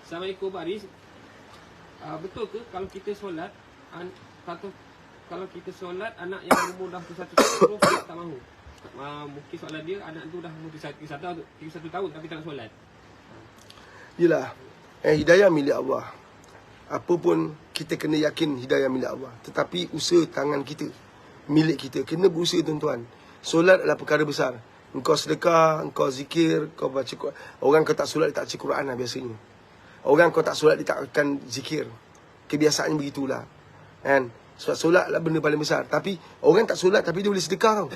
Assalamualaikum Pak Aris. Betul ke kalau kita solat kalau kita solat anak yang berumur dah 31 tahun suruh solat tak mahu? Mungkin soalan dia anak tu dah umur 31 tahun tapi tak nak solat. Yelah, hidayah milik Allah. Apa pun kita kena yakin hidayah milik Allah. Tetapi usaha tangan kita, milik kita. Kena berusaha tuan-tuan. Solat adalah perkara besar. Engkau sedekah, engkau zikir, kau baca Quran. Orang kau tak solat, dia tak baca Quran lah biasanya. Orang kau tak solat, dia tak akan zikir. Kebiasaannya begitulah. Kan? Sebab solat adalah benda paling besar. Tapi orang tak solat, tapi dia boleh sedekah tau.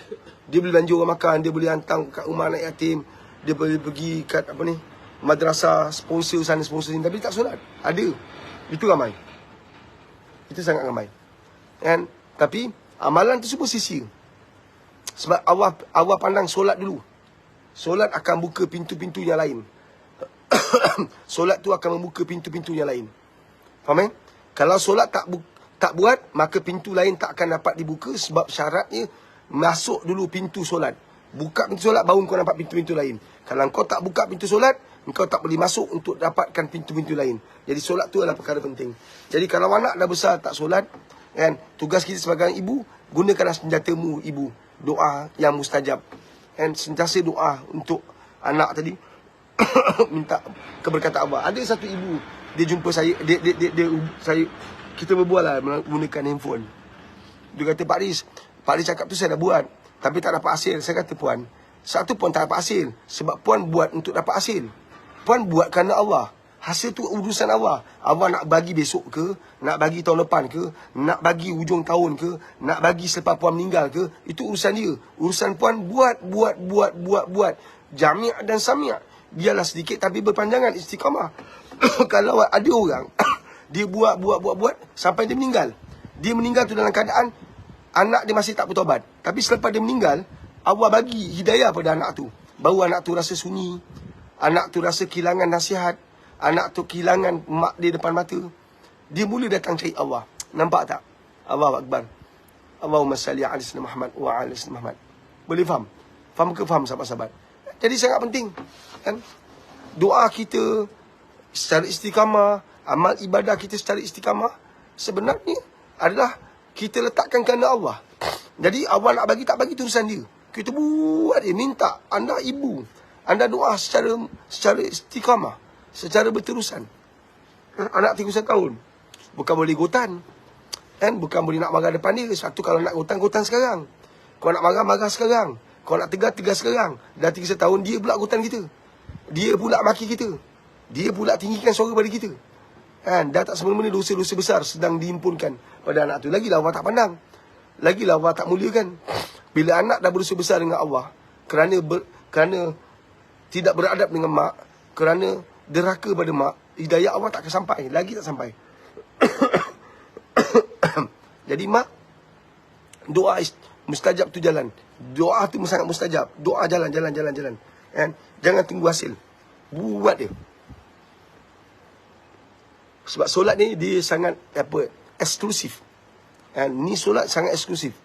Dia boleh belanja orang makan, dia boleh hantar kat rumah anak yatim, dia boleh pergi kat apa ni, madrasah, sponsor sana, sponsor sini. Tapi dia tak solat. Ada. Itu ramai. Itu sangat ramai. Kan? Tapi amalan tu semua sia-sia. Sebab Allah pandang solat dulu. Solat akan buka pintu-pintu yang lain. Solat tu akan membuka pintu-pintu yang lain. Faham kan? Kalau solat tak buat, maka pintu lain tak akan dapat dibuka. Sebab syaratnya masuk dulu pintu solat. Buka pintu solat, baru kau nampak pintu-pintu lain. Kalau kau tak buka pintu solat, engkau tak boleh masuk untuk dapatkan pintu-pintu lain. Jadi solat tu adalah perkara penting. Jadi kalau anak dah besar tak solat, kan, tugas kita sebagai ibu, gunakanlah senjatamu ibu. Doa yang mustajab. Kan, sentiasa doa untuk anak tadi. Minta keberkatan Allah. Ada satu ibu, dia jumpa saya, kita berbual lah menggunakan handphone. Dia kata, Pak Aris cakap tu saya dah buat, tapi tak dapat hasil. Saya kata, Puan, satu Puan tak dapat hasil sebab Puan buat untuk dapat hasil. Puan buat kerana Allah. Hasil tu urusan Allah. Allah nak bagi besok ke, nak bagi tahun depan ke, nak bagi hujung tahun ke, nak bagi selepas Puan meninggal ke, itu urusan dia. Urusan Puan buat. Jami' dan sami'. Biarlah sedikit tapi berpanjangan, istiqamah. Kalau ada orang dia buat sampai dia meninggal. Dia meninggal tu dalam keadaan anak dia masih tak bertaubat. Tapi selepas dia meninggal, Allah bagi hidayah pada anak tu. Baru anak tu rasa sunyi. anak tu rasa kehilangan nasihat, anak tu kehilangan mak dia depan mata, dia mula datang cari Allah. Nampak tak? Allahu Akbar. Allahumma salli ala sayyidina Muhammad wa ala sayyidina Muhammad. Boleh faham? Faham ke faham sahabat-sahabat? Jadi sangat penting, kan? Doa kita secara istiqamah, amal ibadah kita secara istiqamah sebenarnya adalah kita letakkan kerana Allah. Jadi Allah nak bagi tak bagi tu urusan dia. Kita buat dia, minta anda ibu, anda doa secara istiqamah, secara berterusan. Anak 31 tahun bukan boleh gotan, kan? Bukan boleh nak marah depan dia. Satu, kalau nak gotan sekarang. Kalau nak marah sekarang. Kalau nak tegar sekarang. Dah 31 tahun dia pula gotan kita. Dia pula maki kita. Dia pula tinggikan suara pada kita. Kan? Dah tak semena-mena dosa-dosa besar sedang diimpunkan pada anak tu. Lagilah Allah tak pandang. Lagilah Allah tak muliakan. Bila anak dah berdosa besar dengan Allah, kerana tidak beradab dengan mak, kerana deraka pada mak, hidayah Allah tak akan sampai. Lagi tak sampai. Jadi mak, doa mustajab tu jalan. Doa tu sangat mustajab. Doa jalan. Kan? Jangan tunggu hasil. Buat dia. Sebab solat ni dia sangat eksklusif. Kan? Ni solat sangat eksklusif.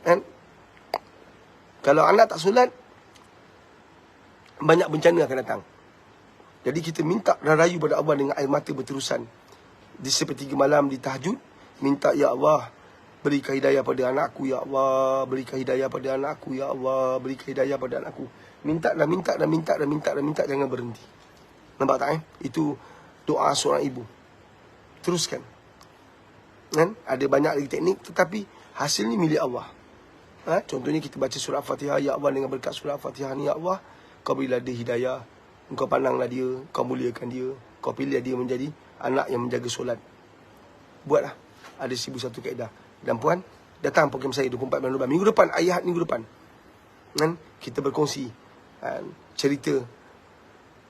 Kan? Kalau anak tak solat, banyak bencana akan datang. Jadi kita minta dan rayu pada Allah dengan air mata berterusan. Di sepertiga malam di tahajud, minta, ya Allah, berikan hidayah pada anakku, ya Allah, berikan hidayah pada anakku, ya Allah, berikan hidayah pada anakku. Minta, jangan berhenti. Nampak tak? Itu doa seorang ibu. Teruskan. Kan? Ada banyak lagi teknik, tetapi hasilnya milik Allah. Contohnya kita baca surah Al-Fatihah, ya Allah, dengan berkat surah Al-Fatihah ni, ya Allah, kau berilah dia hidayah, engkau pandanglah dia, kau muliakan dia, kau pilih dia menjadi anak yang menjaga solat. Buatlah. Ada 1001 kaedah. Dan puan, datang program saya 24 bulan Ramadan. Minggu depan, ayat minggu depan. Kan? Kita berkongsi cerita,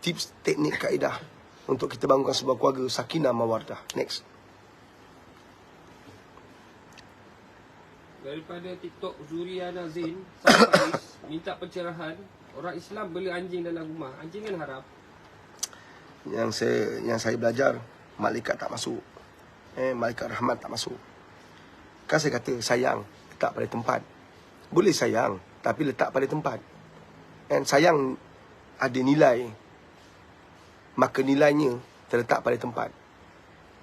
tips, teknik, kaedah untuk kita bangunkan sebuah keluarga sakinah mawaddah. Next. Daripada TikTok Zuriana Zain, Sahabat minta pencerahan. Orang Islam beli anjing dalam rumah. Anjing kan haram. Yang saya belajar, malaikat tak masuk. Malaikat rahmat tak masuk. Kan saya kata sayang letak pada tempat. Boleh sayang, tapi letak pada tempat. Dan sayang ada nilai, maka nilainya terletak pada tempat.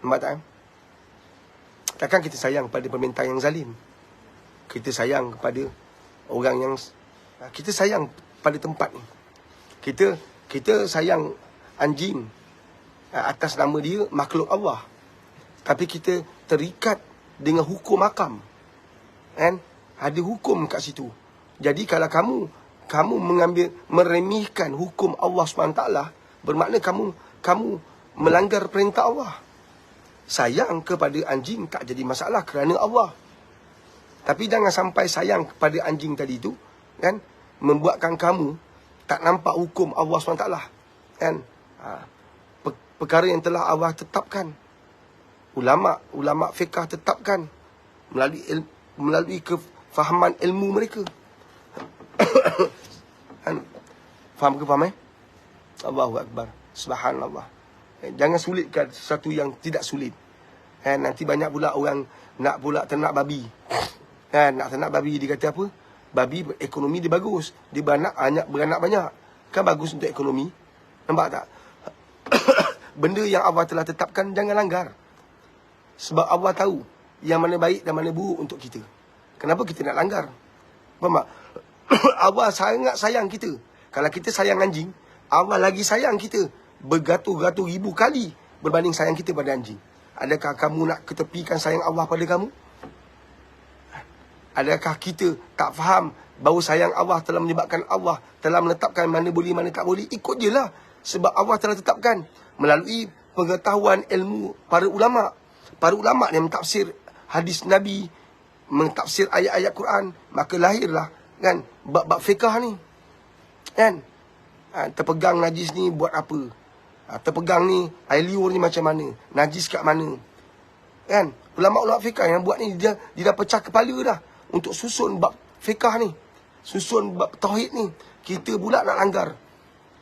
Nampak tak? Takkan kita sayang pada pemerintah yang zalim. Kita sayang kepada orang yang, kita sayang pada tempat ni. Kita sayang anjing atas nama dia makhluk Allah. Tapi kita terikat dengan hukum hakam. Kan? Ada hukum kat situ. Jadi kalau kamu meremehkan hukum Allah SWT, bermakna kamu melanggar perintah Allah. Sayang kepada anjing tak jadi masalah kerana Allah. Tapi jangan sampai sayang kepada anjing tadi tu, kan, membuatkan kamu tak nampak hukum Allah SWT. Kan? Perkara yang telah Allah tetapkan. Ulama fiqah tetapkan melalui kefahaman ilmu mereka. Kan? Faham ke faham? Allahu Akbar. Subhanallah. Jangan sulitkan sesuatu yang tidak sulit. Nanti banyak pula orang nak pula ternak babi. Nak ternak babi, dia kata apa? Babi ekonomi dia bagus. Dia beranak banyak. Kan bagus untuk ekonomi. Nampak tak? Benda yang Allah telah tetapkan jangan langgar. Sebab Allah tahu yang mana baik dan mana buruk untuk kita. Kenapa kita nak langgar? Faham tak? Allah sangat sayang kita. Kalau kita sayang anjing, Allah lagi sayang kita bergatus-gatus ribu kali berbanding sayang kita pada anjing. Adakah kamu nak ketepikan sayang Allah pada kamu? Adakah kita tak faham bahawa sayang Allah telah menyebabkan Allah telah menetapkan mana boleh, mana tak boleh? Ikut je lah. Sebab Allah telah tetapkan melalui pengetahuan ilmu para ulama'. Para ulama' yang mentafsir hadis Nabi, mentafsir ayat-ayat Quran, maka lahirlah, kan, bab-bab fiqah ni. Kan? Terpegang najis ni buat apa? Terpegang ni, air liur ni macam mana? Najis kat mana? Kan? Ulama-ulama fiqah yang buat ni, dia dah pecah kepala dah untuk susun bab fiqah ni, susun bab tauhid ni. Kita pula nak langgar.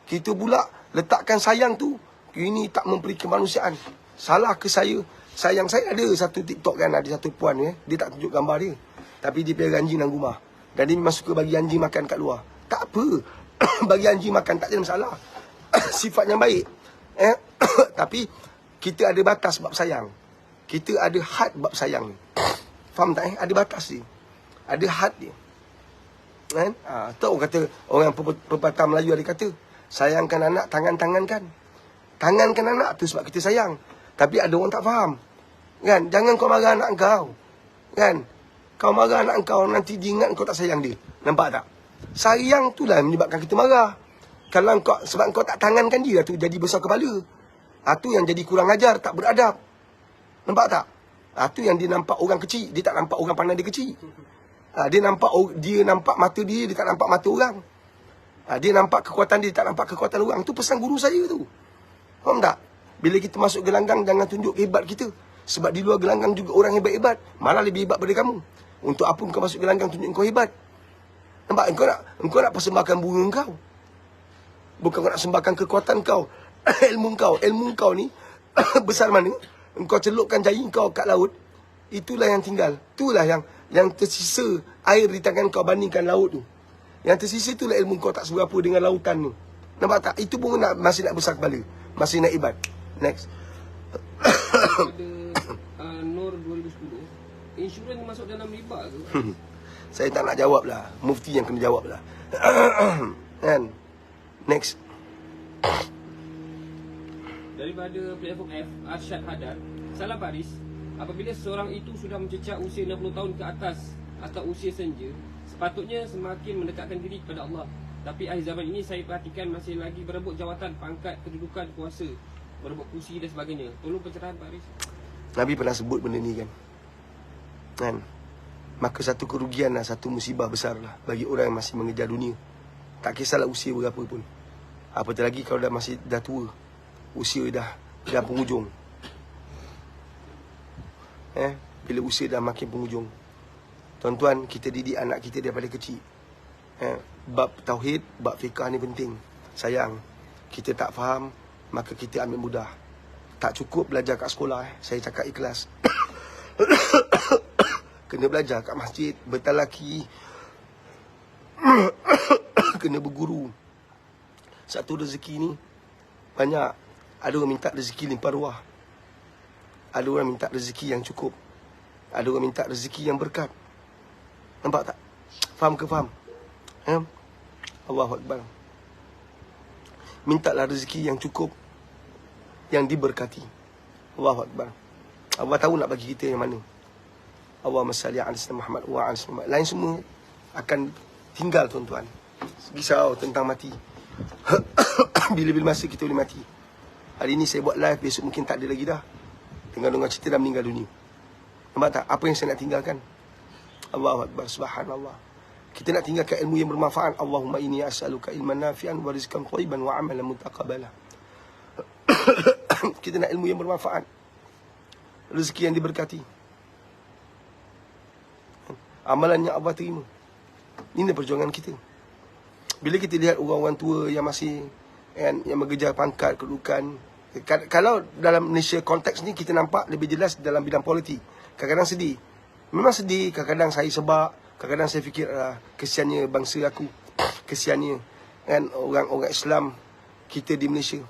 Kita pula letakkan sayang tu, ini tak memberi kemanusiaan. Salah ke saya? Sayang saya ada satu TikTok kan, ada satu puan dia tak tunjuk gambar dia. Tapi dia pelihara anjing dalam rumah. Dan dia memang suka bagi anjing makan kat luar. Tak apa. Bagi anjing makan tak ada masalah. Sifat yang baik. Tapi kita ada batas bab sayang. Kita ada had bab sayang ni. Faham tak Ada batas dia. Ada had dia. Kan? Tahu kata orang pepatah Melayu ada kata, sayangkan anak, tangan-tangankan. Tangankan anak tu sebab kita sayang. Tapi ada orang tak faham. Kan? Jangan kau marah anak kau. Kan? Kau marah anak kau, nanti dia ingat kau tak sayang dia. Nampak tak? Sayang tu lah menyebabkan kita marah. Kalau kau, sebab kau tak tangankan dia tu, jadi besar kepala. Tu yang jadi kurang ajar, tak beradab. Nampak tak? Tu yang dia nampak orang kecil, dia tak nampak orang pandang dia kecil. Dia nampak mata dia tak nampak mata orang. Dia nampak kekuatan dia tak nampak kekuatan orang. Tu pesan guru saya tu. Faham tak? Bila kita masuk gelanggang, jangan tunjuk hebat kita. Sebab di luar gelanggang juga orang hebat-hebat. Malah lebih hebat daripada kamu. Untuk apa kau masuk gelanggang tunjuk kau hebat? Nampak? Engkau nak persembahkan bunga kau. Bukan kau nak sembahkan kekuatan kau. Ilmu kau ni besar mana? Engkau celupkan jari kau kat laut. Itulah yang tinggal. Itulah yang tersisa air di tangan kau bandingkan laut tu. Yang tersisa itulah ilmu kau tak seberapa dengan lautan tu. Nampak tak? Itu pun masih nak besar kepala. Masih nak hebat. Next. Pada Nur 2010, insurans masuk dalam riba ke? Saya tak nak jawab lah. Mufti yang kena jawab lah. Kan? Next. Daripada platform F, Arsyad Hadar, salam Baris. Apabila seseorang itu sudah mencecah usia 60 tahun ke atas atau usia senja, sepatutnya semakin mendekatkan diri kepada Allah. Tapi akhir zaman ini saya perhatikan masih lagi berebut jawatan, pangkat, kedudukan, kuasa, berebut kursi dan sebagainya. Tolong pencerahan Pak Haris. Nabi pernah sebut benda ni kan. Maka satu kerugian lah, satu musibah besar lah bagi orang yang masih mengejar dunia. Tak kisahlah usia berapa pun. Apatah lagi kalau dah tua. Usia dah penghujung. Bila usia dah makin penghujung. Tuan-tuan, kita didik anak kita daripada kecil. Bab tauhid, bab fiqah ni penting. Sayang, kita tak faham, maka kita ambil mudah. Tak cukup belajar kat sekolah. Saya cakap ikhlas. Kena belajar kat masjid, bertalaki. Kena berguru. Satu rezeki ni banyak. Ada orang minta rezeki limpah ruah. Ada orang minta rezeki yang cukup. Ada orang minta rezeki yang berkat. Nampak tak? Faham ke faham? Allahu Akbar. Mintalah rezeki yang cukup, yang diberkati. Allahu Akbar. Allah tahu nak bagi kita yang mana. Allahumma salli ala sayyidina Muhammad wa ala sayyidina. Lain semua akan tinggal tuan-tuan. Risau tentang mati. Bila-bila masa kita boleh mati. Hari ni saya buat live, besok mungkin tak ada lagi dah. Dengar-dengar cerita dah meninggal dunia. Nampak tak? Apa yang saya nak tinggalkan? Allahu Akbar, subhanallah. Kita nak tinggalkan ilmu yang bermanfaat. Allahumma inni as'aluka ilman nafi'an wa rizqan thayyiban wa amalan mutaqabbala. Kita nak ilmu yang bermanfaat. Rezeki yang diberkati. Amalan yang Allah terima. Ini perjuangan kita. Bila kita lihat orang-orang tua yang masih yang mengejar pangkat, kedudukan. Kalau dalam Malaysia konteks ni kita nampak lebih jelas dalam bidang politik. Kadang-kadang sedih. Memang sedih, kadang-kadang saya sebab, kadang-kadang saya fikir kesiannya bangsa aku. Kesiannya kan orang-orang Islam kita di Malaysia.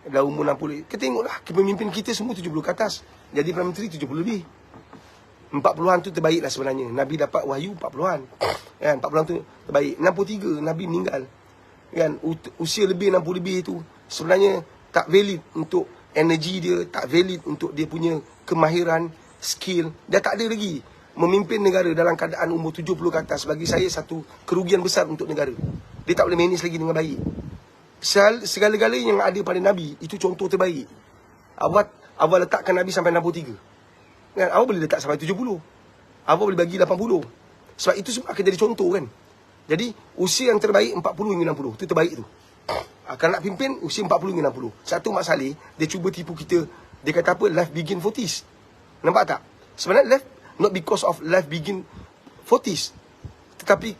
Dah umur 60. Kita tengoklah pemimpin kita semua 70 ke atas. Jadi Perdana Menteri 70 lebih. 40-an tu terbaiklah sebenarnya. Nabi dapat wahyu 40-an. Kan 40-an tu terbaik. 63 Nabi meninggal. Kan usia lebih 60 lebih tu sebenarnya tak valid untuk energi dia, tak valid untuk dia punya kemahiran, skill. Dia tak ada lagi memimpin negara dalam keadaan umur 70 ke atas. Bagi saya satu kerugian besar untuk negara. Dia tak boleh manage lagi dengan baik. Segala-galanya yang ada pada Nabi itu contoh terbaik. Allah letakkan Nabi sampai 63. Kan Allah boleh letak sampai 70. Allah boleh bagi 80. Sebab itu semua akan jadi contoh kan. Jadi usia yang terbaik 40 hingga 60. Itu terbaik tu. Kalau nak pimpin usia 40 hingga 60. Satu Mak Saleh dia cuba tipu kita. Dia kata apa? Life begin 40s. Nampak tak? Sebenarnya life not because of life begin 40s. Tetapi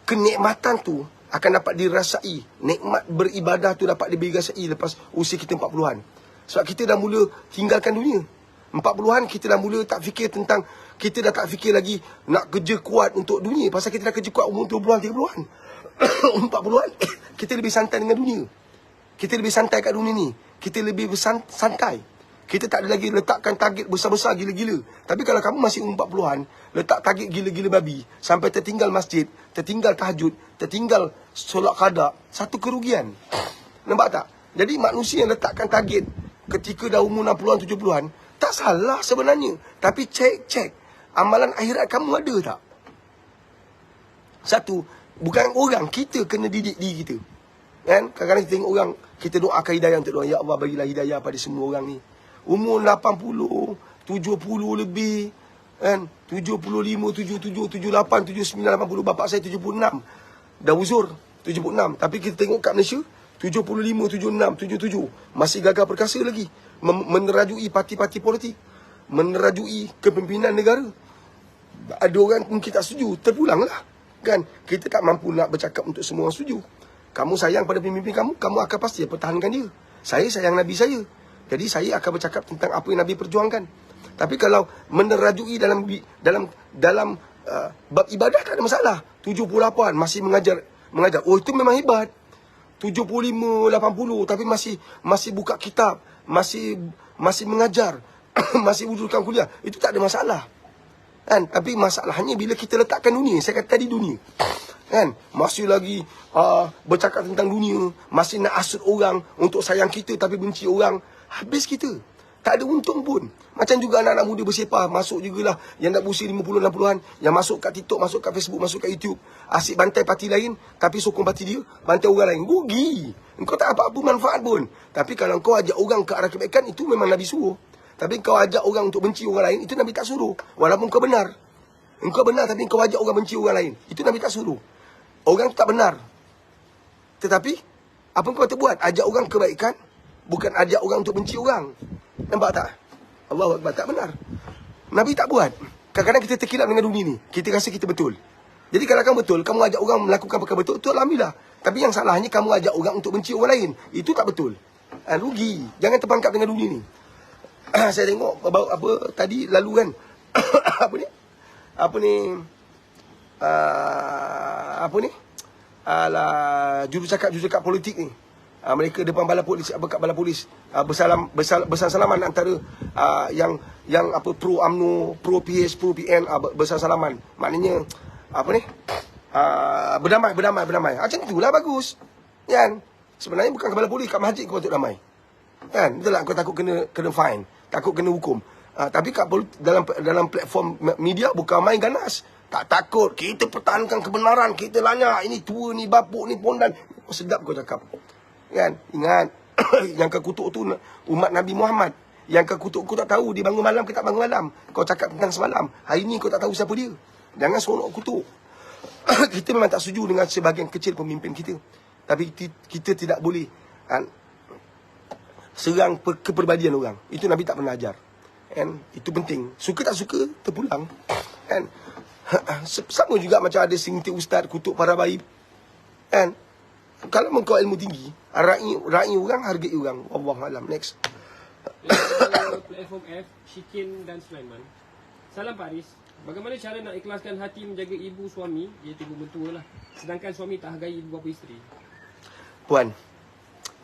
kenikmatan tu akan dapat dirasai. Nikmat beribadah tu dapat dirasai lepas usia kita 40-an. Sebab kita dah mula tinggalkan dunia. 40-an kita dah mula tak fikir tentang, kita dah tak fikir lagi nak kerja kuat untuk dunia. Pasal kita dah kerja kuat umur 20-an, 30-an. 40-an kita lebih santai dengan dunia. Kita lebih santai kat dunia ni. Kita lebih santai. Kita tak ada lagi letakkan target besar-besar gila-gila. Tapi kalau kamu masih umur 40-an, letak target gila-gila babi, sampai tertinggal masjid, tertinggal tahajud, tertinggal solat qada, satu kerugian. Nampak tak? Jadi manusia yang letakkan target ketika dah umur 60-an, 70-an, tak salah sebenarnya. Tapi cek amalan akhirat kamu ada tak? Satu, bukan orang, kita kena didik diri kita. Kan? Kadang-kadang kita tengok orang, kita doakan hidayah untuk orang. Ya Allah, bagilah hidayah pada semua orang ni. Umur 80, 70 lebih, kan? 75, 77, 78, 79, 80. Bapak saya 76. Dah uzur 76. Tapi kita tengok kat Malaysia 75, 76, 77 masih gagah perkasa lagi. Menerajui parti-parti politik, menerajui kepimpinan negara. Ada orang mungkin tak setuju, terpulanglah. Kan? Kita tak mampu nak bercakap untuk semua orang setuju. Kamu sayang pada pemimpin kamu, kamu akan pasti pertahankan dia. Saya sayang Nabi saya. Jadi saya akan bercakap tentang apa yang Nabi perjuangkan. Tapi kalau menerajui dalam bab ibadah tak ada masalah. 78 masih mengajar. Oh, itu memang hebat. 75, 80 tapi masih buka kitab, masih mengajar, masih wujudkan kuliah. Itu tak ada masalah. Kan? Tapi masalahnya bila kita letakkan dunia. Saya kata tadi dunia. Kan? Masih lagi bercakap tentang dunia, masih nak asut orang untuk sayang kita tapi benci orang. Habis kita. Tak ada untung pun. Macam juga anak-anak muda bersepah, masuk jugalah yang nak berusia 50, 60-an, yang masuk kat TikTok, masuk kat Facebook, masuk kat YouTube, asyik bantai parti lain, tapi sokong parti dia, bantai orang lain. Rugi. Engkau tak apa-apa manfaat pun. Tapi kalau kau ajak orang ke arah kebaikan, itu memang Nabi suruh. Tapi kau ajak orang untuk benci orang lain, itu Nabi tak suruh. Walaupun kau benar. Engkau benar tapi kau ajak orang benci orang lain, itu Nabi tak suruh. Orang tu tak benar. Tetapi, apa kau terbuat? Ajak orang kebaikan, bukan ajak orang untuk benci orang. Nampak tak? Allahu Akbar, tak benar. Nabi tak buat. Kadang-kadang kita terkilap dengan dunia ni. Kita rasa kita betul. Jadi kalau kamu betul, kamu ajak orang melakukan perkara betul, itu Alhamdulillah. Tapi yang salahnya kamu ajak orang untuk benci orang lain. Itu tak betul. Rugi. Jangan terperangkap dengan dunia ni. Saya tengok apa tadi lalu kan. Apa ni? Jurukakap politik ni. Mereka depan balai polis, kat balai polis, bersalaman antara yang apa pro UMNO, pro PH, pro PN, bersalaman. Maknanya berdamai. Macam itulah bagus. Kan? Sebenarnya bukan ke balai polis, kat masjid kau untuk damai. Kan? Betul tak? Kau takut kena fine, takut kena hukum. Tapi kat dalam platform media bukan main ganas. Tak takut, kita pertahankan kebenaran, kita lanyak, ini tua, ni bapuk, ni pondan. Sedap kau cakap. Kan? Ingat, yang kau kutuk tu umat Nabi Muhammad. Yang kau kutuk, kau tak tahu dia bangun malam ke tak bangun malam. Kau cakap tentang semalam. Hari ni kau tak tahu siapa dia. Jangan seronok kutuk. Kita memang tak setuju dengan sebahagian kecil pemimpin kita. Tapi kita tidak boleh serang kepribadian orang. Itu Nabi tak pernah ajar. Kan? Itu penting. Suka tak suka, terpulang. Kan? Sama juga macam ada segelintir ustaz kutuk para baik. Kan? Kalau kau ilmu tinggi, ra'i orang, hargai orang. Wallahualam. Next. Platform F, Shikin dan Sulaiman. Salam Pak Aris. Bagaimana cara nak ikhlaskan hati menjaga ibu suami, iaitu ibu mentua lah, sedangkan suami tak hargai ibu bapa isteri? Puan,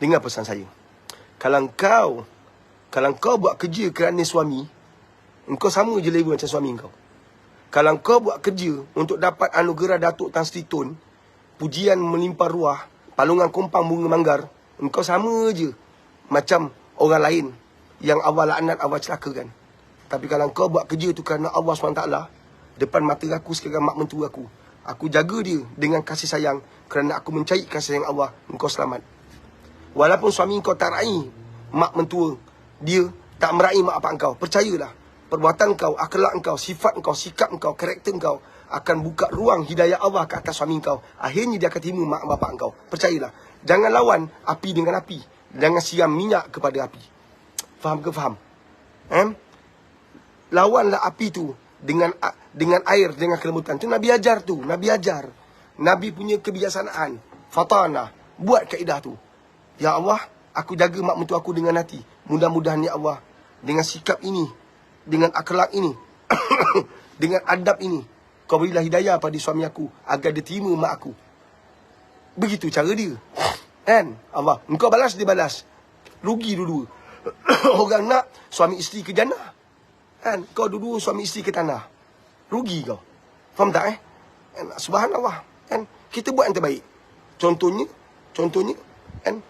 dengar pesan saya. Kalau kau buat kerja kerana suami, engkau sama je level macam suami engkau. Kalau kau buat kerja untuk dapat anugerah Datuk Tan Sri Tun, pujian melimpah ruah, palungan kompang bunga manggar, engkau sama je macam orang lain yang awal laknat, awal celakakan. Tapi kalau kau buat kerja tu kerana Allah SWT, depan mata aku sekarang mak mentua aku jaga dia dengan kasih sayang kerana aku mencari kasih sayang Allah, engkau selamat. Walaupun suami kau tak raih mak mentua dia, tak meraih mak bapak kau, percayalah, perbuatan kau, akhlak kau, sifat kau, sikap kau, karakter kau akan buka ruang hidayah Allah ke atas suami kau. Akhirnya dia akan terima mak bapak kau. Percayalah. Jangan lawan api dengan api. Jangan siram minyak kepada api. Faham ke faham? Lawanlah api tu dengan air, dengan kelembutan. Tu Nabi ajar tu. Nabi ajar. Nabi punya kebijaksanaan. fatana. Buat kaedah tu. Ya Allah, aku jaga mak mentua aku dengan hati. Mudah-mudahan ya Allah, dengan sikap ini, dengan akhlak ini, dengan adab ini, kau berilah hidayah pada suami aku agar dia terima mak aku. Begitu cara dia. Kan? Allah, engkau balas, dia balas. Rugi dua-dua. Orang nak suami isteri ke jannah. Kan? Kau dua-dua suami isteri ke tanah. Rugi kau. Faham tak Kan? Subhanallah. Kan? Kita buat yang terbaik. Contohnya, kan?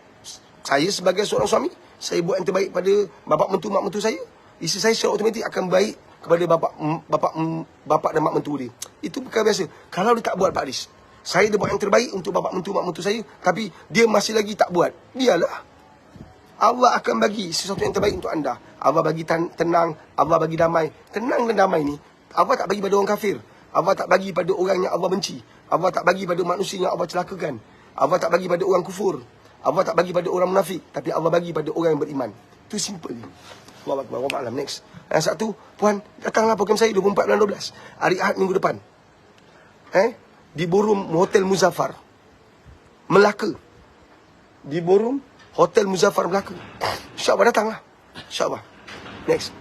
Saya sebagai seorang suami, saya buat yang terbaik pada bapa mentua mak mentua saya. Isteri saya secara automatik akan baik kepada bapa dan mak mentua dia. Itu perkara biasa. Kalau dia tak buat Pak Aris, saya dah buat yang terbaik untuk bapa mentua mak mentua saya, tapi dia masih lagi tak buat. Biarlah. Allah akan bagi sesuatu yang terbaik untuk anda. Allah bagi tenang, Allah bagi damai. Tenang dan damai ni Allah tak bagi pada orang kafir. Allah tak bagi pada orang yang Allah benci. Allah tak bagi pada manusia yang Allah celakakan. Allah tak bagi pada orang kufur. Allah tak bagi pada orang munafik. Tapi Allah bagi pada orang yang beriman. Itu simple ni. Allah Akbar. Allah Alam. Next. Yang satu, puan, datanglah program saya 24 bulan 12. Hari Ahad minggu depan. Di Ballroom Hotel Muzaffar, Melaka. Di Ballroom Hotel Muzaffar, Melaka. InsyaAllah datanglah. InsyaAllah. Next.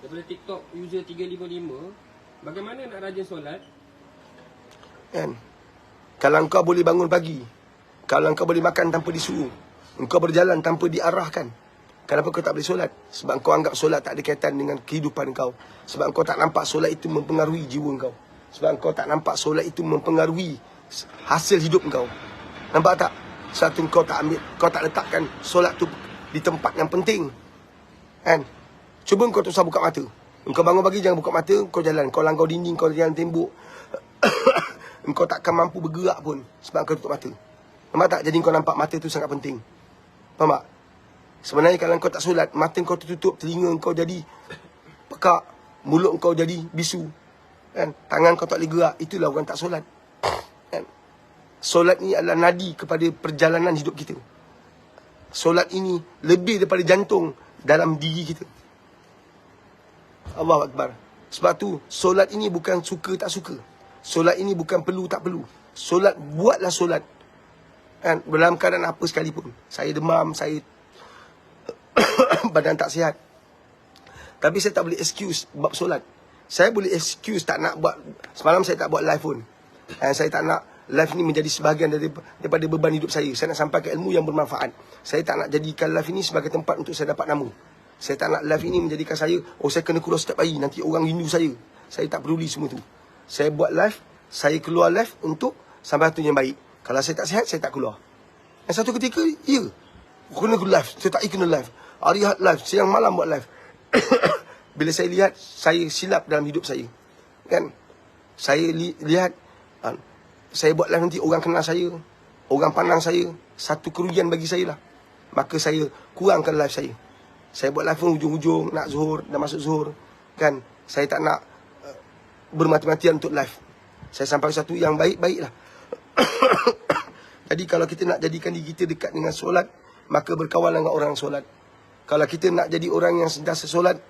Daripada TikTok user 355, bagaimana nak rajin solat? Kan? Kalau engkau boleh bangun pagi, kalau engkau boleh makan tanpa disuruh, engkau berjalan tanpa diarahkan, kenapa kau tak boleh solat? Sebab engkau anggap solat tak ada kaitan dengan kehidupan kau. Sebab engkau tak nampak solat itu mempengaruhi jiwa engkau. Sebab engkau tak nampak solat itu mempengaruhi hasil hidup engkau. Nampak tak? Satu, kau tak ambil, kau tak letakkan solat tu di tempat yang penting. Kan? Cuba kau tak usah buka mata. Engkau bangun pagi jangan buka mata, kau jalan, kau langgar dinding, kau jalan tembok. Engkau takkan mampu bergerak pun sebab kau tutup mata. Nampak tak? Jadi kau nampak mata tu sangat penting. Faham tak? Sebenarnya kalau kau tak solat, mata kau tertutup, telinga kau jadi pekak, mulut kau jadi bisu. Kan? Tangan kau tak boleh gerak, itulah orang tak solat. Kan? Solat ni adalah nadi kepada perjalanan hidup kita. Solat ini lebih daripada jantung dalam diri kita. Allahu Akbar. Sebab tu, solat ini bukan suka tak suka. Solat ini bukan perlu tak perlu. Solat, buatlah solat. Kan? Dalam keadaan apa sekalipun. Saya demam, saya badan tak sihat. Tapi saya tak boleh excuse bab solat. Saya boleh excuse tak nak buat. Semalam saya tak buat live pun. Saya tak nak live ni menjadi sebahagian daripada beban hidup saya. Saya nak sampaikan ilmu yang bermanfaat. Saya tak nak jadikan live ini sebagai tempat untuk saya dapat nama. Saya tak nak live ini menjadikan saya, saya kena keluar setiap hari, nanti orang rindu saya. Saya tak peduli semua tu. Saya buat live, saya keluar live untuk sampai satu yang baik. Kalau saya tak sihat, saya tak keluar. Dan satu ketika, ya, kena live. Saya tak kena live. Hari Ahad live, siang malam buat live. Bila saya lihat, saya silap dalam hidup saya. Kan? Saya lihat, saya buat live nanti, orang kenal saya, orang pandang saya, satu kerugian bagi saya lah. Maka saya kurangkan live saya. Saya buat live pun hujung-hujung, nak zuhur, dah masuk zuhur. Kan? Saya tak nak bermati-matian untuk live. Saya sampai satu yang baik-baiklah. Jadi kalau kita nak jadikan diri kita dekat dengan solat, maka berkawan dengan orang solat. Kalau kita nak jadi orang yang sentiasa solat,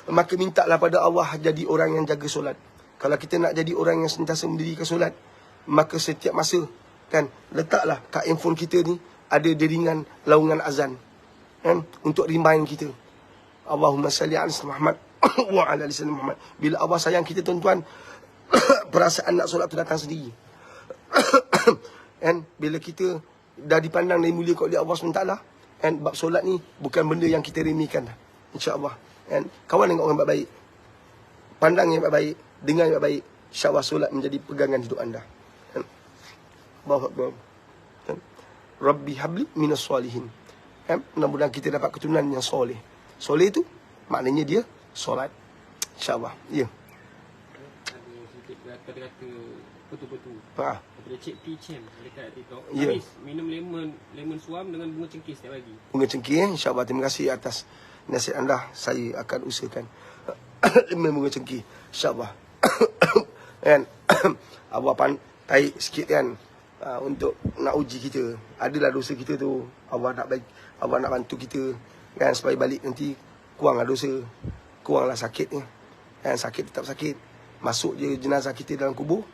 maka mintalah pada Allah jadi orang yang jaga solat. Kalau kita nak jadi orang yang sentiasa mendirikan solat, maka setiap masa, kan, letaklah kat handphone kita ni ada deringan laungan azan. Kan? Untuk remind kita. Allahumma salli ala Muhammad wa ala ali Muhammad. Bila Allah sayang kita tuan-tuan, perasaan nak solat tu datang sendiri. Kan? Bila kita dah dipandang dan mulia oleh Allah SWT, kan, bab solat ni bukan benda yang kita remehkan dah. InsyaAllah. Kan? Kawan dengan orang baik-baik, pandang yang baik-baik, dengar yang baik, InsyaAllah solat menjadi pegangan hidup anda. Kan? Allahu Akbar. Kan? Rabbi habli minas solihin. Kan? Mudah-mudahan kita dapat keturunan yang soleh. Soleh tu maknanya dia solat. InsyaAllah. Ya. Ada sedikit kata-kata betul-betul. Daripada Cik T Chem dekat TikTok. Ya. Anis, minum lemon suam dengan bunga cengkih setiap pagi. Bunga cengkih, InsyaAllah. Terima kasih atas nasihat anda. Saya akan usahakan. Bunga cengkih, InsyaAllah. Kan? Allah tarik sikit kan, untuk nak uji kita. Adalah dosa kita tu, Allah nak baik, Allah nak bantu kita, kan, supaya balik nanti kuranglah dosa, kuranglah sakit ni. Kan, sakit tetap sakit. Masuk je jenazah kita dalam kubur,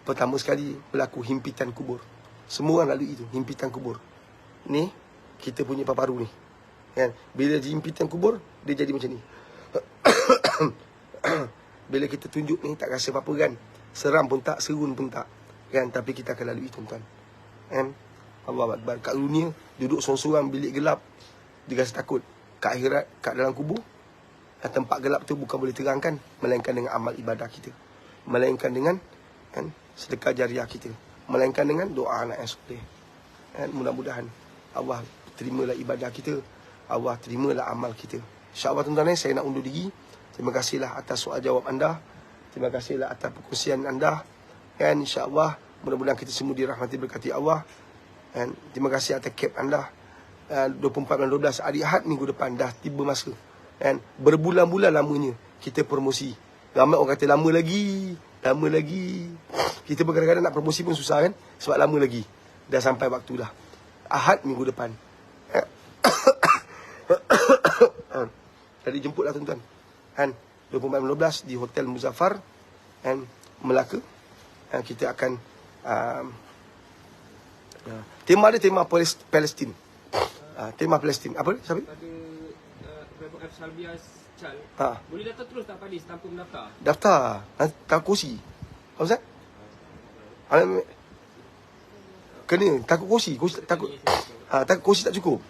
pertama sekali berlaku himpitan kubur. Semua orang lalui itu, himpitan kubur. Ni, kita punya paru-paru ni. Kan? Bila himpitan kubur, dia jadi macam ni. Bila kita tunjuk ni, tak rasa apa-apa kan. Seram pun tak, serun pun tak. Kan? Tapi kita akan lalui, tuan-tuan. Kan? Allah Akbar. Kat dunia, duduk sorang-sorang bilik gelap, dia rasa takut. Kat akhirat, kat dalam kubur, tempat gelap tu bukan boleh terangkan, melainkan dengan amal ibadah kita. Melainkan dengan kan, sedekah jariah kita. Melainkan dengan doa anak yang soleh. Kan? Mudah-mudahan Allah terimalah ibadah kita. Allah terimalah amal kita. InsyaAllah tuan-tuan, saya nak undur diri. Terima kasihlah atas soal jawab anda. Terima kasihlah atas perkongsian anda. Kan, insya-Allah mudah-mudahan kita semua dirahmati berkati Allah. Dan terima kasih atas cap anda. 24 bulan 12 hari Ahad minggu depan dah tiba masa. Kan, berbulan-bulan lamanya kita promosi. Ramai orang kata lama lagi, lama lagi. Kita kadang-kadang nak promosi pun susah kan, sebab lama lagi. Dah sampai waktu dah. Ahad minggu depan. Tadi jemputlah tuan-tuan. Kan, 24 bulan 12 di Hotel Muzaffar kan, Melaka. Kita akan tema dia tema Palestin. Tema Palestin. Apa dia? Siapa? Pada platform F Salbias Chal. Boleh daftar terus tak Padis tanpa mendaftar? Daftar. Tak kursi. Apa Ustaz? Kena takut kursi. Takut kursi tak cukup.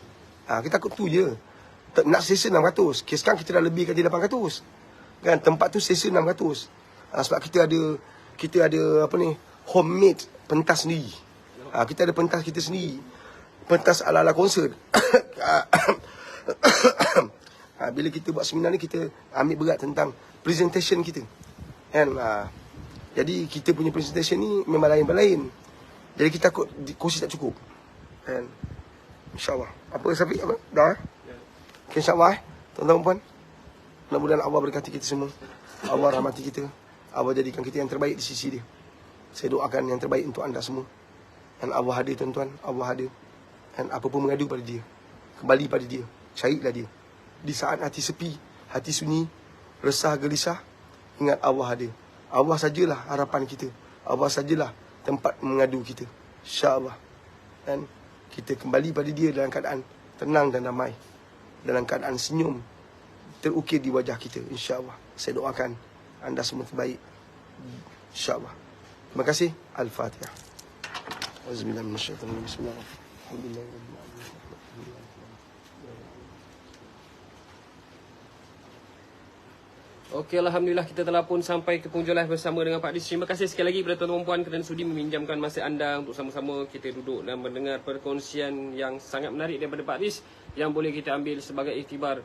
Kita takut tu je. Nak sesi 600. Sekarang kita dah lebih kali 800. Kan, tempat tu sesi 600. Sebab kita ada apa ni, homemade pentas sendiri. Kita ada pentas kita sendiri. Pentas ala-ala konsert. Bila kita buat seminar ni, kita ambil berat tentang presentation kita. Kan? Jadi kita punya presentation ni memang lain-lain. Jadi kita takut kursi tak cukup. Kan? InsyaAllah. Apa Safiq? Apa? Dah? Okay, InsyaAllah tuan-tuan puan. Mudah-mudahan Allah berkati kita semua. Allah rahmati kita. Allah jadikan kita yang terbaik di sisi dia. Saya doakan yang terbaik untuk anda semua. Dan Allah hadir tuan-tuan. Allah hadir. Dan apa pun mengadu pada dia. Kembali pada dia. Carilah dia. Di saat hati sepi, hati sunyi, resah, gelisah, ingat Allah hadir. Allah sajalah harapan kita. Allah sajalah tempat mengadu kita. InsyaAllah. Dan kita kembali pada dia dalam keadaan tenang dan damai. Dalam keadaan senyum terukir di wajah kita. InsyaAllah. Saya doakan anda semua terbaik. InsyaAllah. Terima kasih. Al-Fatihah. Auzubillahiminasyaitanirrajim. Bismillahirrahmanirrahim. Okey, Alhamdulillah kita telah pun sampai ke penghujung live bersama dengan Pak Dis. Terima kasih sekali lagi kepada tuan-tuan puan kerana sudi meminjamkan masa anda untuk sama-sama kita duduk dan mendengar perkongsian yang sangat menarik daripada Pak Dis yang boleh kita ambil sebagai iktibar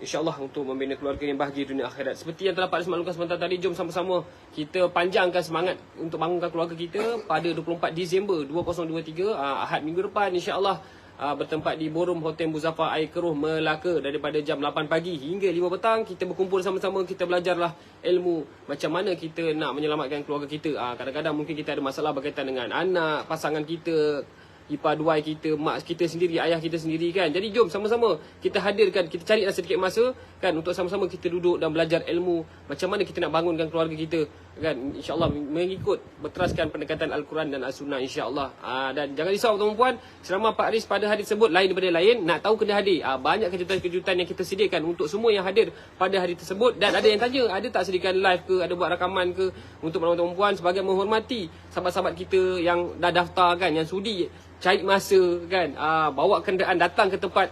InsyaAllah untuk membina keluarga yang bahagia dunia akhirat. Seperti yang telah Pak Dis maklumkan sebentar tadi, jom sama-sama kita panjangkan semangat untuk bangunkan keluarga kita pada 24 Disember 2023, Ahad minggu depan insyaAllah, bertempat di Ballroom Hotel Muzaffar Air Keruh Melaka daripada jam 8 pagi hingga 5 petang. Kita berkumpul sama-sama, kita belajarlah ilmu macam mana kita nak menyelamatkan keluarga kita. Kadang-kadang mungkin kita ada masalah berkaitan dengan anak, pasangan kita, ipar duai kita, mak kita sendiri, ayah kita sendiri kan. Jadi jom sama-sama kita hadirkan, kita carilah sedikit masa kan untuk sama-sama kita duduk dan belajar ilmu macam mana kita nak bangunkan keluarga kita kan, insya-Allah mengikut berteraskan pendekatan Al-Quran dan As-Sunnah insya-Allah. Dan jangan risau tuan-puan, selama Pak Aris pada hari tersebut lain daripada lain, nak tahu kena hadir. Banyak kejutan-kejutan yang kita sediakan untuk semua yang hadir pada hari tersebut. Dan ada yang tanya, ada tak sediakan live ke, ada buat rakaman ke untuk tuan-puan sebagai menghormati sahabat-sahabat kita yang dah daftar kan, yang sudi cari masa kan, bawa kenderaan datang ke tempat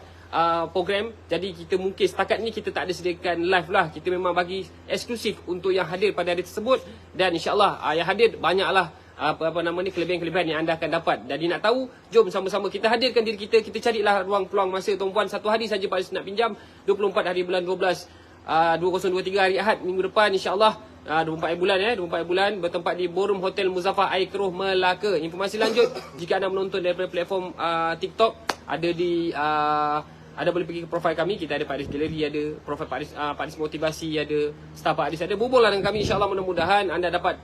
program. Jadi kita mungkin setakat ni kita tak ada sediakan live lah. Kita memang bagi eksklusif untuk yang hadir pada hari tersebut. Dan insyaAllah yang hadir banyaklah kelebihan-kelebihan yang anda akan dapat. Jadi nak tahu, jom sama-sama kita hadirkan diri kita. Kita carilah ruang peluang masa tuan-puan. Satu hari saja Pak Aris nak pinjam, 24 hari bulan 12 2023 hari Ahad minggu depan insyaAllah. 24 bulan bertempat di Ballroom Hotel Muzaffar Air Keruh Melaka. Informasi lanjut jika anda menonton daripada platform TikTok, ada di ada boleh pergi ke profil kami. Kita ada Pak Aris Gallery, ada profil Pak Aris Motivasi, ada staff Pak Aris, ada berbual dengan kami. InsyaAllah mudah-mudahan anda dapat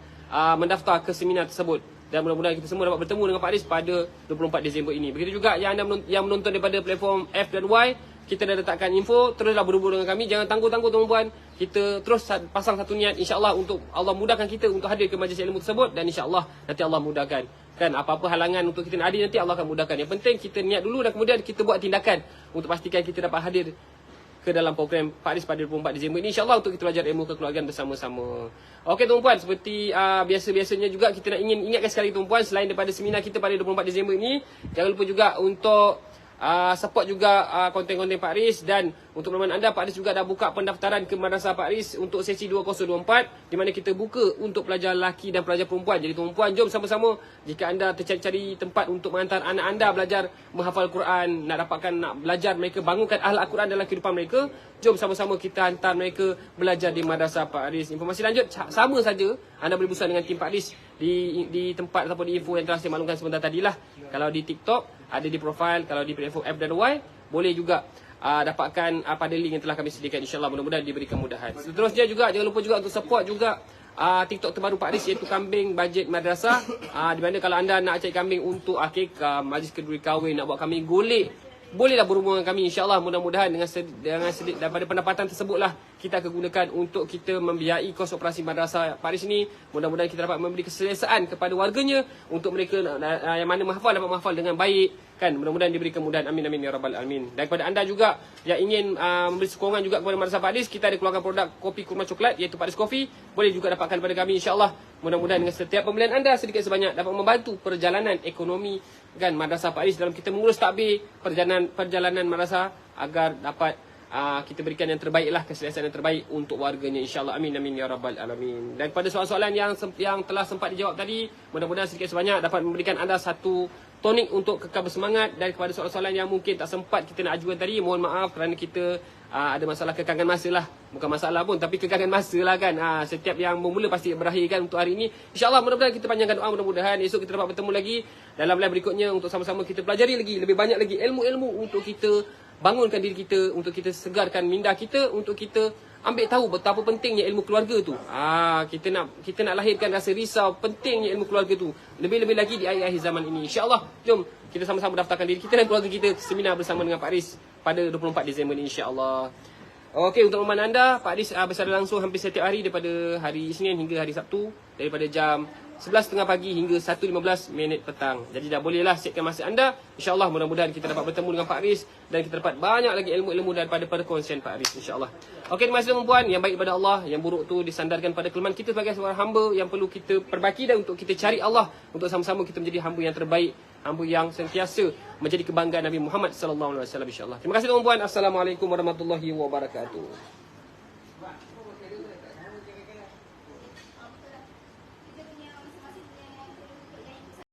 mendaftar ke seminar tersebut. Dan mudah-mudahan kita semua dapat bertemu dengan Pak Aris pada 24 Disember ini. Begitu juga yang anda yang menonton daripada platform F dan Y, kita dah letakkan info, teruslah berhubung dengan kami. Jangan tangguh-tangguh tuan-puan. Kita terus pasang satu niat insya-Allah untuk Allah mudahkan kita untuk hadir ke majlis ilmu tersebut, dan insya-Allah nanti Allah mudahkan. Kan apa-apa halangan untuk kita nak hadir nanti Allah akan mudahkan. Yang penting kita niat dulu dan kemudian kita buat tindakan untuk pastikan kita dapat hadir ke dalam program Pak Aris pada 24 Disember ini, insya-Allah untuk kita belajar ilmu kekeluargaan bersama-sama. Okey tuan-puan, seperti biasa-biasanya juga kita nak ingatkan sekali tuan-puan, selain daripada seminar kita pada 24 Disember ini, jangan lupa juga untuk support juga konten-konten Pak Aris. Dan untuk pengalaman anda, Pak Aris juga dah buka pendaftaran ke Madrasah Pak Aris untuk sesi 2024, di mana kita buka untuk pelajar lelaki dan pelajar perempuan. Jadi tuan-puan, jom sama-sama, jika anda tercari-cari tempat untuk menghantar anak anda belajar menghafal Quran, nak belajar mereka, bangunkan akhlak Quran dalam kehidupan mereka, jom sama-sama kita hantar mereka belajar di Madrasah Pak Aris. Informasi lanjut sama saja, anda boleh berusaha dengan tim Pak Aris di tempat ataupun di info yang telah saya maklumkan sebentar tadilah. Kalau di TikTok ada di profil, kalau di info F dan Y boleh juga dapatkan pada link yang telah kami sediakan. InsyaAllah mudah-mudahan diberi kemudahan. Seterusnya juga jangan lupa juga untuk support juga TikTok terbaru Pak Aris, iaitu Kambing Bajet Madrasah. Di mana kalau anda nak cari kambing untuk akikah, majlis keduri kahwin, nak buat kambing golek, bolehlah berhubung dengan kami. InsyaAllah mudah-mudahan dengan daripada pendapatan tersebutlah kita akan gunakan untuk kita membiayai kos operasi Madrasah Pak Aris ini. Mudah-mudahan kita dapat memberi keselesaan kepada warganya untuk mereka yang mana menghafal dapat menghafal dengan baik, kan. Mudah-mudahan diberi kemudahan. Amin amin ya rabbal alamin. Dan kepada anda juga yang ingin memberi sokongan juga kepada Madrasah Pak Aris, kita ada keluarkan produk kopi kurma coklat, iaitu Pak Aris Coffee. Boleh juga dapatkan pada kami, insyaAllah. Mudah-mudahan dengan setiap pembelian anda sedikit sebanyak dapat membantu perjalanan ekonomi, kan, Madrasah Pak Aris dalam kita mengurus takbir perjalanan madrasah, agar dapat kita berikan yang terbaik lah, keselesaan yang terbaik untuk warganya, insyaAllah. Amin amin ya rabbal alamin. Dan pada soalan-soalan yang telah sempat dijawab tadi, mudah-mudahan sedikit sebanyak dapat memberikan anda satu tonik untuk kekal bersemangat. Dan kepada soalan-soalan yang mungkin tak sempat kita nak ajukan tadi, mohon maaf kerana kita ada masalah kekangan masa lah. Bukan masalah pun, tapi kekangan masa lah, kan. Setiap yang bermula pasti berakhir, kan, untuk hari ini. InsyaAllah mudah-mudahan kita panjangkan doa, mudah-mudahan esok kita dapat bertemu lagi dalam live berikutnya untuk sama-sama kita pelajari lagi lebih banyak lagi ilmu-ilmu untuk kita bangunkan diri kita, untuk kita segarkan minda kita, untuk kita ambil tahu betapa pentingnya ilmu keluarga tu. Kita nak lahirkan rasa risau pentingnya ilmu keluarga tu, lebih-lebih lagi di akhir-akhir zaman ini. InsyaAllah, jom kita sama-sama daftarkan diri kita dan keluarga kita seminar bersama dengan Pak Aris pada 24 Disember ini, insyaAllah. Okey, untuk pemahaman anda, Pak Aris bersara langsung hampir setiap hari daripada hari Isnin hingga hari Sabtu, daripada jam 11.30 pagi hingga 1.15 petang. Jadi dah bolehlah siapkan masa anda. InsyaAllah mudah-mudahan kita dapat bertemu dengan Pak Aris dan kita dapat banyak lagi ilmu-ilmu daripada perkongsian Pak Aris, insyaAllah. Okey, terima kasih tuan-puan. Yang baik pada Allah, yang buruk tu disandarkan pada kelemahan kita sebagai seorang hamba yang perlu kita perbaiki, dan untuk kita cari Allah untuk sama-sama kita menjadi hamba yang terbaik, hamba yang sentiasa menjadi kebanggaan Nabi Muhammad sallallahu alaihi wasallam, insyaAllah. Terima kasih tuan-puan. Assalamualaikum warahmatullahi wabarakatuh.